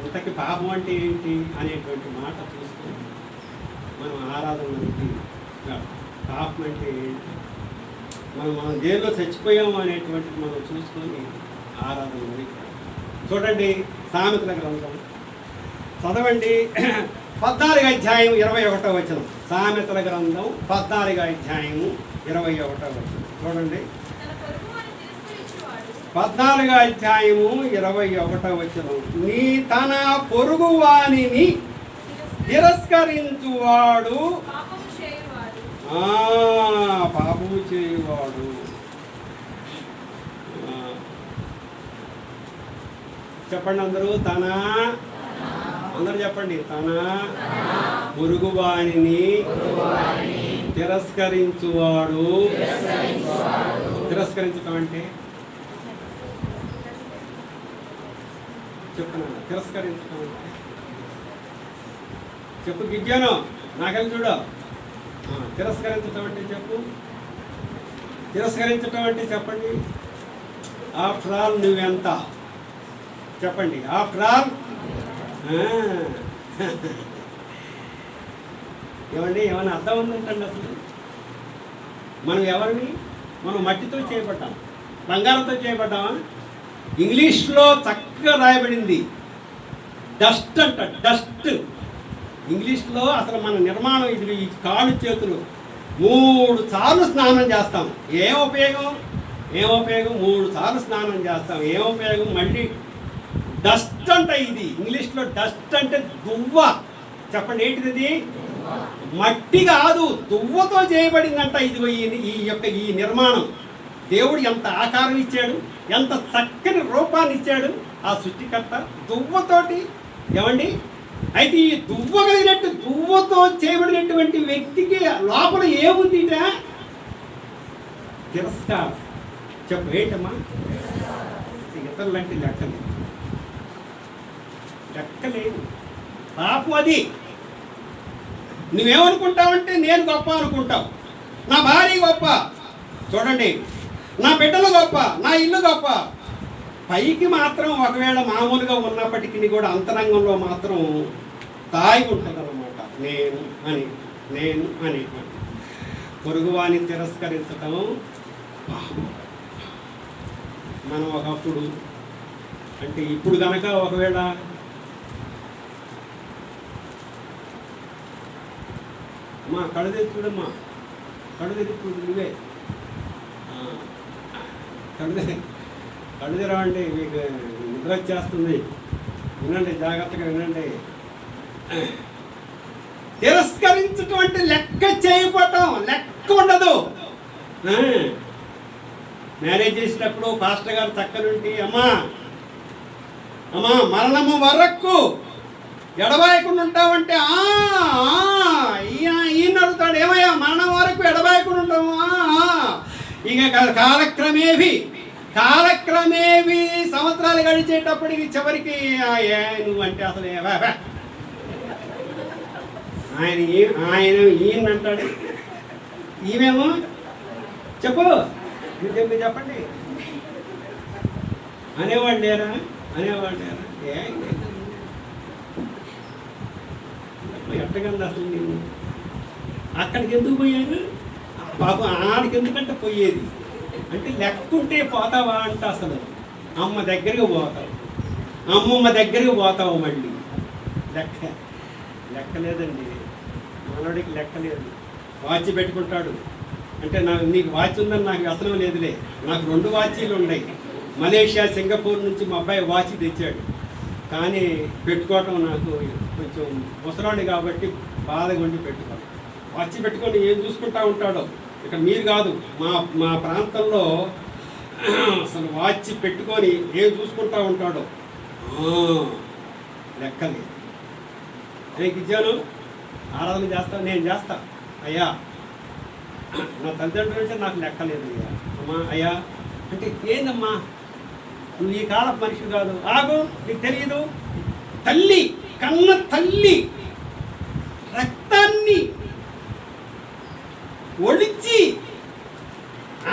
Speaker 1: ఇంతకి పాపం అంటే ఏంటి అనేటువంటి మాట చూసుకొని మనం ఆరాధనకి పాపం అంటే ఏంటి, మనం దేనిలో చచ్చిపోయాము అనేటువంటిది మనం చూసుకొని ఆరాధన. చూడండి, సామెతల గ్రంథం చదవండి, 14వ అధ్యాయం 21వ వచనం. సామెతల గ్రంథం 14వ అధ్యాయం 21వ వచనం చూడండి. 14వ అధ్యాయము 21వ వచనం. నీ తన పొరుగు వానిని తిరస్కరించువాడు పాపము చేయువాడు. చెప్పండి అందరూ, అందరూ చెప్పండి. తన పొరుగు వానిని తిరస్కరించువాడు. తిరస్కరించటం అంటే చెప్తున్నాను. తిరస్కరించటం అంటే చెప్పు గిడ్డాను, నాకెళ్ళి చూడ. తిరస్కరించటం అంటే చెప్పు. తిరస్కరించటం అంటే చెప్పండి. ఆఫ్టర్ ఆల్ నువ్వెంత? చెప్పండి. ఆఫ్టర్ ఆల్ ఏమండి, ఏమైనా అర్థం ఉందంటండి? అసలు మనం ఎవరిని? మనం మట్టితో చేయబడ్డాం, బంగారంతో చేయబడ్డామా? ఇంగ్లీష్లో చక్కగా రాయబడింది డస్ట్ అంట. డస్ట్ ఇంగ్లీష్లో అసలు మన నిర్మాణం ఇది. ఈ కాళ్ళు చేతులు 3 సార్లు స్నానం చేస్తాం. ఏం ఉపయోగం? 3 సార్లు స్నానం చేస్తాం. ఏం ఉపయోగం? మళ్ళీ డస్ట్ అంట. ఇది ఇంగ్లీష్లో డస్ట్ అంటే దువ్వ. చెప్పండి, ఏంటిది? మట్టి కాదు, దువ్వతో చేయబడిందంట. ఈ నిర్మాణం. దేవుడు ఎంత ఆకారం ఇచ్చాడు, ఎంత చక్కని రూపాన్ని ఇచ్చాడు ఆ సృష్టికర్త దువ్వతోటి. ఏమండి, అయితే ఈ దువ్వ కలిగినట్టు దువ్వతో చేయబడినటువంటి వ్యక్తికి లోపల ఏముంది? తిరస్కారం. చెప్పు, ఏంటమ్మా? ఇతరులంటే లెక్కలేదు. పాపం అది. నువ్వేమనుకుంటావంటే నేను గొప్ప అనుకుంటావు, నా భార్య గొప్ప, చూడండి నా బిడ్డలు గొప్ప, నా ఇల్లు గొప్ప. పైకి మాత్రం ఒకవేళ మామూలుగా ఉన్నప్పటికీ కూడా అంతరంగంలో మాత్రం దాగి ఉంటుంది అన్నమాట. నేను అని పొరుగువాని తిరస్కరించటం మనం ఒకప్పుడు అంటే ఇప్పుడు కనుక ఒకవేళ అమ్మా కళ్ళు తెచ్చి చూడమ్మా, కళ్ళు తెచ్చి చూడు నువ్వే, కళ్ళు తెరవండి, మీకు నిద్ర వచ్చేస్తుంది. వినండి, జాగ్రత్తగా వినండి. తిరస్కరించటం అంటే లెక్క చేయబోవటం, లెక్క ఉండదు. మ్యారేజ్ చేసినప్పుడు పాస్టర్ గారు చక్కనుంటి, అమ్మా మరణము వరకు ఎడబాయకుండా ఉంటామంటే ఈయన అడుగుతాడు, ఏమయ్యా మరణం వరకు ఎడబాయకుండా ఉంటాము. ఇక కాలక్రమేవి సంవత్సరాలు గడిచేటప్పటికి చివరికి నువ్వంటే అసలు ఆయన ఈయన అంటాడు, ఈమెమో చెప్పు మీరు చెప్పండి అనేవాడు లేరా ఎట్టగంది అసలు నేను అక్కడికి ఎందుకు పోయాను పాపం, ఆడికి ఎందుకంటే పోయేది అంటే లెక్కుంటే పోతావా అంటే అసలు అమ్మ దగ్గరికి పోతావు, అమ్మమ్మ దగ్గరికి పోతావు, మళ్ళీ లెక్క లేదండి. మనోడికి లెక్క లేదు. వాచ్ పెట్టుకుంటాడు అంటే నీకు వాచ్ ఉందని నాకు అసలు లేదులే, నాకు 2 వాచీలు ఉన్నాయి. మలేషియా సింగపూర్ నుంచి మా అబ్బాయి వాచ్ తెచ్చాడు, కానీ పెట్టుకోవటం నాకు కొంచెం ముసలాండి కాబట్టి బాధగా ఉండి పెట్టుకోవడం. వాచ్ పెట్టుకొని ఏం చూసుకుంటా ఉంటాడో. ఇక్కడ మీరు కాదు, మా ప్రాంతంలో అసలు వాచ్ పెట్టుకొని ఏం చూసుకుంటా ఉంటాడో. లెక్కలే నేను ఇచ్చాను, ఆరాధన చేస్తాను, నేను చేస్తా అయ్యా. నా తల్లిదండ్రులు అంటే నాకు లెక్కలేదు అయ్యా. అమ్మా అయ్యా అంటే ఏందమ్మా నువ్వు ఈ కాలపు మనిషి కాదు, ఆగు, నీకు తెలియదు. తల్లి కన్న తల్లి రక్తాన్ని ఒడిచి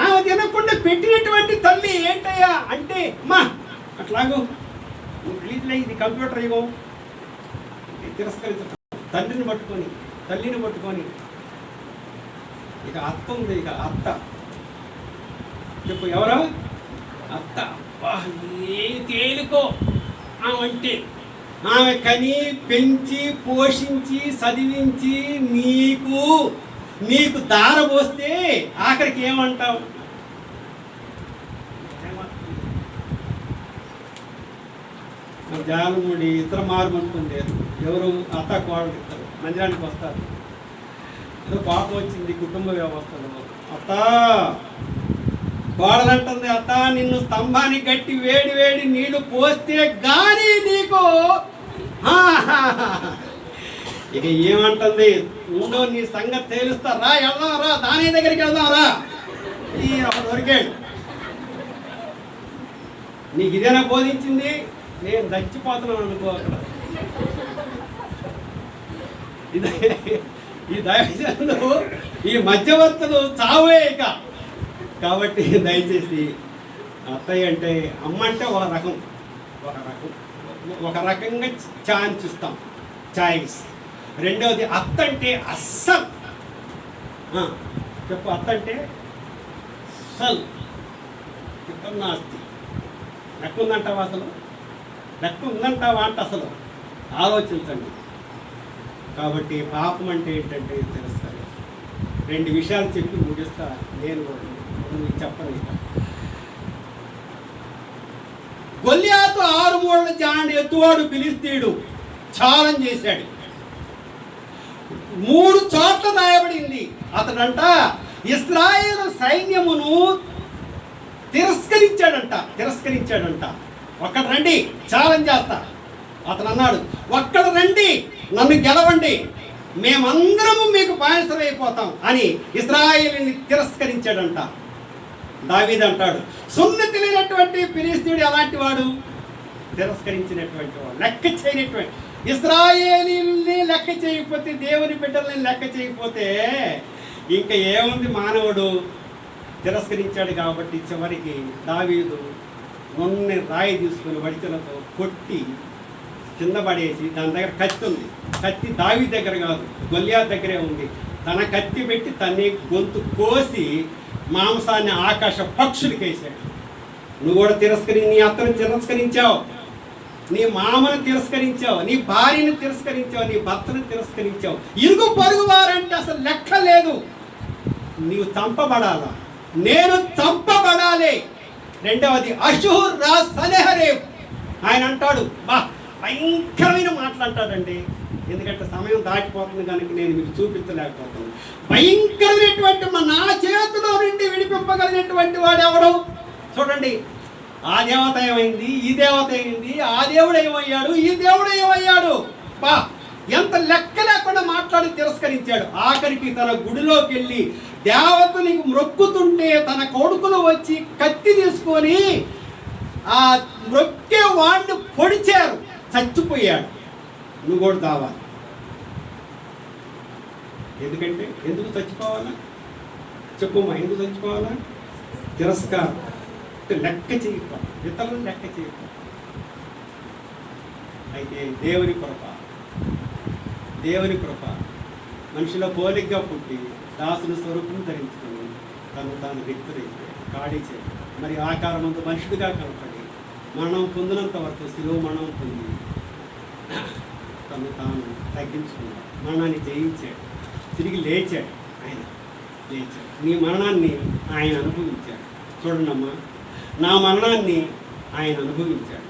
Speaker 1: ఆమె తినకుండా పెట్టినటువంటి తల్లి ఏంటయ్యా అంటే, అమ్మా అట్లాగో ప్లీజ్లే, ఇది కంప్యూటర్ ఇవ్వం. తిరస్కరించ తండ్రిని పట్టుకొని తల్లిని పట్టుకొని, ఇక అత్త ఉంది, ఇక అత్త చెప్పు ఎవరా అత్త. ఏ తేలికో ఆమె, ఆమె కని పెంచి పోషించి చదివించి నీకు దార పోస్తే ఆఖరికి ఏమంటావు? జాలముడి ఇతర మారుమంటుంది, ఎవరు అత్త కోడలు ఇస్తారు మందిరానికి వస్తారు. ఏదో పాపం వచ్చింది కుటుంబ వ్యవస్థలో, అత్త కోడలంటుంది, అత్త నిన్ను స్తంభానికి గట్టి వేడి నీళ్లు పోస్తే గానీ నీకు ఇక ఏమంటుంది, ఉండో నీ సంగతి తేలుస్తా, రా వెళ్దాం రా, దాని దగ్గరికి వెళ్దాం రా. ఈ దొరికాడు, నీకు ఇదేనా బోధించింది? నేను చచ్చిపోతున్నాను అనుకో అక్కడ. ఈ దయచేసి ఈ మధ్యవర్తులు చావే ఇక. కాబట్టి దయచేసి అత్తయ్య అంటే అమ్మ అంటే ఒక రకంగా ఛాన్స్ ఇస్తాం, చాయిస్. రెండవది అత్త అంటే అస్సలు చెప్పు, అత్త అంటే అస్సలు నాస్తి. లెక్క ఉందంటావా అసలు? లెక్క ఉందంటావా అంటే అసలు ఆలోచించండి. కాబట్టి పాపం అంటే ఏంటంటే తెలుస్తారు. 2 విషయాలు చెప్పి ముగిస్తా, నేను చెప్పను. గొల్యాతు 6 మూరల జాండి ఎత్తువాడు ఫిలిస్తీయుడు ఛాలెంజ్ చేశాడు. 3 చోట్ల రాయబడింది. అతడంట ఇశ్రాయేలు సైన్యమును తిరస్కరించాడంట. ఒక్కడ రండి, ఛాలెంజ్ చేస్తా. అతను అన్నాడు, ఒక్కడ రండి, నన్ను గెలవండి, మేమందరము మీకు బానిసలైపోతాం అని ఇశ్రాయేలుని తిరస్కరించాడంట. దావీదు అంటాడు, సున్నతి లేనటువంటి ఫిలిస్తీయుడు ఎలాంటి వాడు? తిరస్కరించినటువంటి వాడు, లెక్క చేయనటువంటి. ఇశ్రాయేలీని లెక్క చేయకపోతే, దేవుని బిడ్డల్ని లెక్క చేయకపోతే ఇంకా ఏముంది? మానవుడు తిరస్కరించాడు కాబట్టి చివరికి దావీదు మొన్న రాయి తీసుకుని వడిచలతో కొట్టి కింద పడేసి, దాని దగ్గర కత్తి ఉంది, కత్తి దావీదు దగ్గర కాదు, గొల్యాతు దగ్గరే ఉంది. తన కత్తి పెట్టి తన్ని గొంతు కోసి మాంసాన్ని ఆకాశ పక్షులకి వేసాడు. నువ్వు కూడా నీ అత్తను తిరస్కరించావు, నీ మామను తిరస్కరించావు, నీ భార్యను తిరస్కరించావు, నీ భర్తను తిరస్కరించావు. ఇరుగు పొరుగు వారంటే అసలు లెక్క లేదు. నీవు చంపబడాలా, నేను చంపబడాలి. రెండవది అషూర్ రా సనెహరేబ్. ఆయన అంటాడు, బా భయంకరమైన మాటలు అంటాడండి. ఎందుకంటే సమయం దాటిపోతుంది కనుక నేను మీకు చూపించలేకపోతున్నాను. భయంకరమైనటువంటి నా చేతిలో నుండి విడిపింపగలిగినటువంటి వాడు ఎవడు? చూడండి, ఆ దేవత ఏమైంది, ఈ దేవత ఏమైంది, ఆ దేవుడు ఏమయ్యాడు, ఈ దేవుడు ఏమయ్యాడు. బా ఎంత లెక్క లేకుండా మాట్లాడి తిరస్కరించాడు. ఆఖరికి తన గుడిలోకి వెళ్ళి దేవతని మొక్కుతుంటే తన కొడుకులు వచ్చి కత్తి తీసుకొని ఆ మొక్కే వాడిని పొడిచారు, చచ్చిపోయాడు. నువ్వు కూడా కావాలి. ఎందుకంటే ఎందుకు చచ్చిపోవాలా చెప్పమ్మా, ఎందుకు చచ్చిపోవాలా? తిరస్కారం, లెక్క చేయకపోవడం, ఇతరులను లెక్క చేయకపోవడం. అయితే దేవుని కృప మనిషిలో పోలికగా పుట్టి దాసుని స్వరూపం ధరించుకొని తాను వ్యక్తులైపోయాడు, ఖాళీ చేయడం. మరి ఆకారమంతా మనుషుడిగా కనపడి మరణం పొందినంత వరకు శిలువ మరణం పొంది తాను తగ్గించుకున్నాడు, మరణాన్ని జయించాడు, తిరిగి లేచాడు. ఆయన లేచాడు. నీ మరణాన్ని ఆయన అనుభవించాడు. చూడండమ్మా, నా మరణాన్ని ఆయన అనుభవించాడు.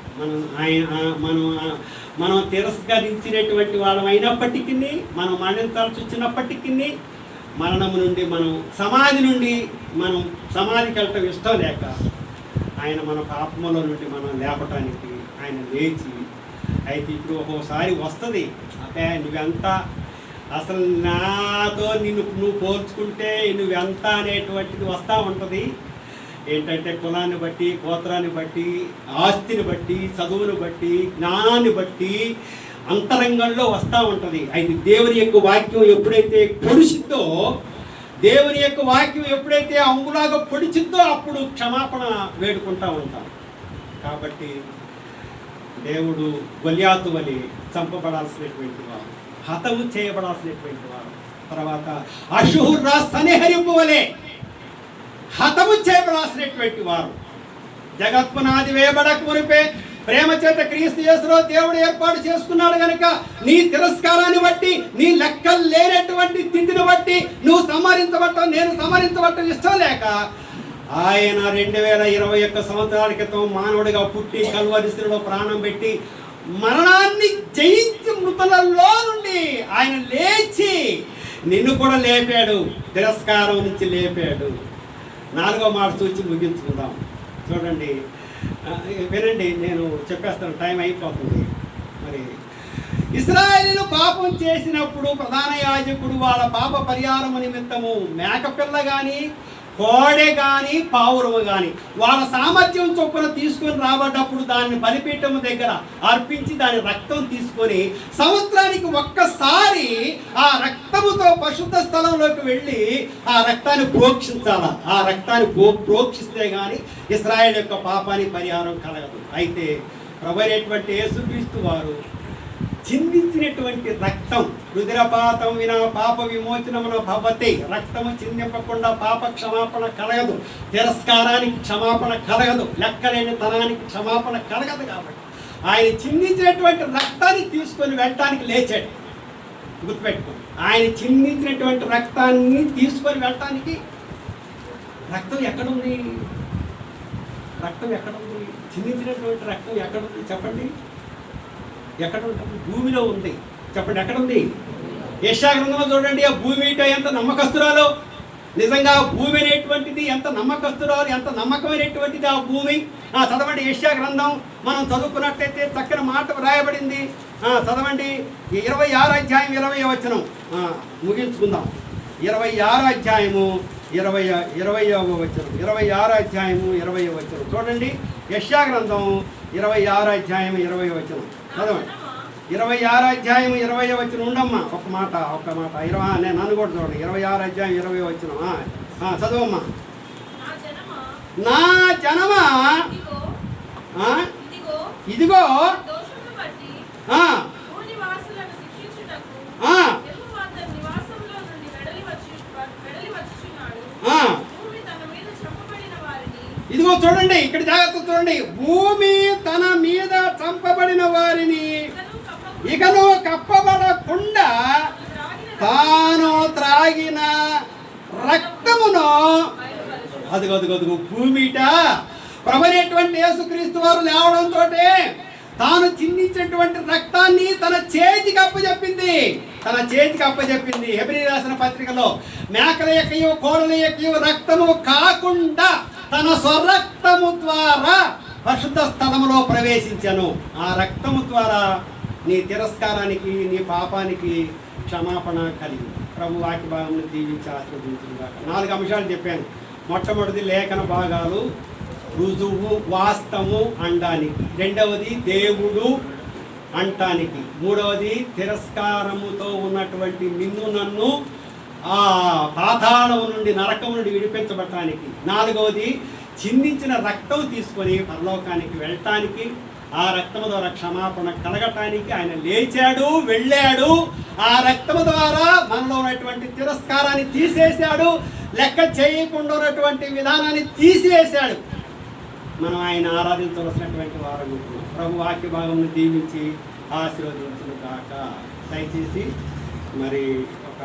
Speaker 1: మనం తిరస్కరించినటువంటి వాళ్ళం అయినప్పటికీ, మనం మరణించాల్సి వచ్చినప్పటికీ, మరణం నుండి మనం సమాధికి వెళ్ళటం ఇష్టం లేక ఆయన మన పాపముల నుండి మనం లేపటానికి ఆయన లేచి. అయితే ఇప్పుడు ఒక్కోసారి వస్తుంది, అంటే నువ్వెంత అసలు నాతో నువ్వు పోల్చుకుంటే నువ్వెంత అనేటువంటిది వస్తూ ఉంటుంది. ఏంటంటే కులాన్ని బట్టి, గోత్రాన్ని బట్టి, ఆస్తిని బట్టి, చదువుని బట్టి, జ్ఞానాన్ని బట్టి అంతరంగంలో వస్తూ ఉంటుంది. అయితే దేవుని యొక్క వాక్యం ఎప్పుడైతే పొడిచిద్దో, దేవుని యొక్క వాక్యం ఎప్పుడైతే అంగులాగా పొడిచిద్దో అప్పుడు క్షమాపణ వేడుకుంటూ ఉంటాం. కాబట్టి దేవుడు గొల్యాతు వలె చంపబడాల్సినటువంటి వారు, హతము చేయబడాల్సినటువంటి వారు, తర్వాత అషూర్ రా సనెహరీబు వలె హతము చేయబడాల్సినటువంటి వారు. జగత్పునాది వేయబడక మునిపే ప్రేమ చేత క్రీస్తు యేసులో దేవుడు ఏర్పాటు చేసుకున్నాడు కనుక నీ తిరస్కారాన్ని బట్టి, నీ లెక్కలు లేనటువంటి స్థితిని బట్టి నువ్వు సంహరించబట్టం, నేను సంహరించబట్టం ఇష్టం లేక ఆయన 2021 సంవత్సరాల క్రితం మానవుడిగా పుట్టి కల్వరిశిలో ప్రాణం పెట్టి మరణాన్ని జయించి మృతులలో నుండి ఆయన లేచి నిన్ను కూడా లేపాడు, తిరస్కారం నుంచి లేపాడు. 4వ మాట చూసి ముగించుకుందాం. చూడండి, వినండి, నేను చెప్పేస్తాను, టైం అయిపోతుంది. మరి ఇశ్రాయేలీయులు పాపం చేసినప్పుడు ప్రధాన యాజకుడు వాళ్ళ పాప పరిహారము నిమిత్తము మేకపిల్ల కానీ, కోడె కానీ, పావురము కానీ వాళ్ళ సామర్థ్యం చొప్పున తీసుకొని రాబడ్డప్పుడు దాన్ని బలిపీఠము దగ్గర అర్పించి దాని రక్తం తీసుకొని సంవత్సరానికి ఒక్కసారి ఆ రక్తముతో పరిశుద్ధ స్థలంలోకి వెళ్ళి ఆ రక్తాన్ని ప్రోక్షించాల. ఆ రక్తాన్ని ప్రోక్షిస్తే కానీ ఇశ్రాయేలు యొక్క పాపానికి పరిహారం కలగదు. అయితే ప్రభువైనటువంటి యేసుక్రీస్తు వారు చిందించినటువంటి రక్తం, రుధిరపాతం వినా పాప విమోచనమున భవతి. రక్తము చిందింపకుండా పాప క్షమాపణ కలగదు, తిరస్కారానికి క్షమాపణ కలగదు, లెక్కలేని తనానికి క్షమాపణ కలగదు. కాబట్టి ఆయన చిందించినటువంటి రక్తాన్ని తీసుకొని వెళ్ళటానికి లేచాడు. గుర్తుపెట్టుకోండి, ఆయన చిందించినటువంటి రక్తాన్ని తీసుకొని వెళ్ళటానికి. రక్తం ఎక్కడుంది? చిందించినటువంటి రక్తం ఎక్కడుంది చెప్పండి? ఎక్కడ ఉంటుంది? భూమిలో ఉంది. చెప్పండి, ఎక్కడుంది? యెషయా గ్రంథంలో చూడండి, ఆ భూమి ఎంత నమ్మకస్తురాలో. నిజంగా ఆ భూమి అనేటువంటిది ఎంత నమ్మకస్తురాలు, ఎంత నమ్మకమైనటువంటిది ఆ భూమి. చదవండి, యెషయా గ్రంథం మనం చదువుకున్నట్లయితే చక్కని మాట రాయబడింది. చదవండి, 26వ అధ్యాయం 20వ వచనం ముగించుకుందాం. 26వ అధ్యాయము 20వ వచనం, 26వ అధ్యాయము 20వ వచనం చూడండి. యెషయా గ్రంథం 26వ అధ్యాయం 20వ వచనం చదవండి. 26వ అధ్యాయం 20వ వచనం ఉండమ్మా. ఒక మాట నేను నన్ను కూడా చూడండి. 26వ అధ్యాయం 20వ వచనం చదవమ్మా. నా జనమా ఇదిగో ఇదిగో చూడండి, ఇక్కడ జాగ్రత్త చూడండి. భూమి తన మీద చంపబడిన వారిని ఇకను కప్పబడకుండా తాను త్రాగిన రక్తమును, అదిగో భూమిట ప్రభువైనటువంటి యేసుక్రీస్తు వారు లేవడంతో తాను చిందించినటువంటి రక్తాన్ని తన చేతికి అప్పచెప్పింది. హెబ్రీ రాసిన పత్రికలో మేకల యొక్కయు కోడల యొక్కయు రక్తము కాకుండా తన స్వరక్తము ద్వారా పరిశుద్ధ స్థలములో ప్రవేశించాను. ఆ రక్తము ద్వారా నీ తిరస్కారానికి, నీ పాపానికి క్షమాపణ కలిగి. ప్రభు వాక్య భాగంలో దీవించి ఆశీర్వదించుగాక. 4 అంశాలు చెప్పాను. మొట్టమొదటిది లేఖన భాగాలు, రుజువు, వాస్తవము అనడానికి. రెండవది దేవుడు అంటానికి. మూడవది తిరస్కారముతో ఉన్నటువంటి నిన్ను నన్ను ఆ పాతాళము నుండి, నరకము నుండి విడిపించబడటానికి. నాలుగవది చిందించిన రక్తం తీసుకొని పరలోకానికి వెళ్ళటానికి, ఆ రక్తము ద్వారా క్షమాపణ కలగటానికి ఆయన లేచాడు, వెళ్ళాడు. ఆ రక్తము ద్వారా మనలో ఉన్నటువంటి తిరస్కారాన్ని తీసేశాడు, లెక్క చేయకుండా ఉన్నటువంటి విధానాన్ని తీసివేశాడు. మనం ఆయన ఆరాధించవలసినటువంటి వారు. ప్రభు వాక్య భాగంను దీవించి ఆశీర్వదించును కాక. దయచేసి మరి ఒక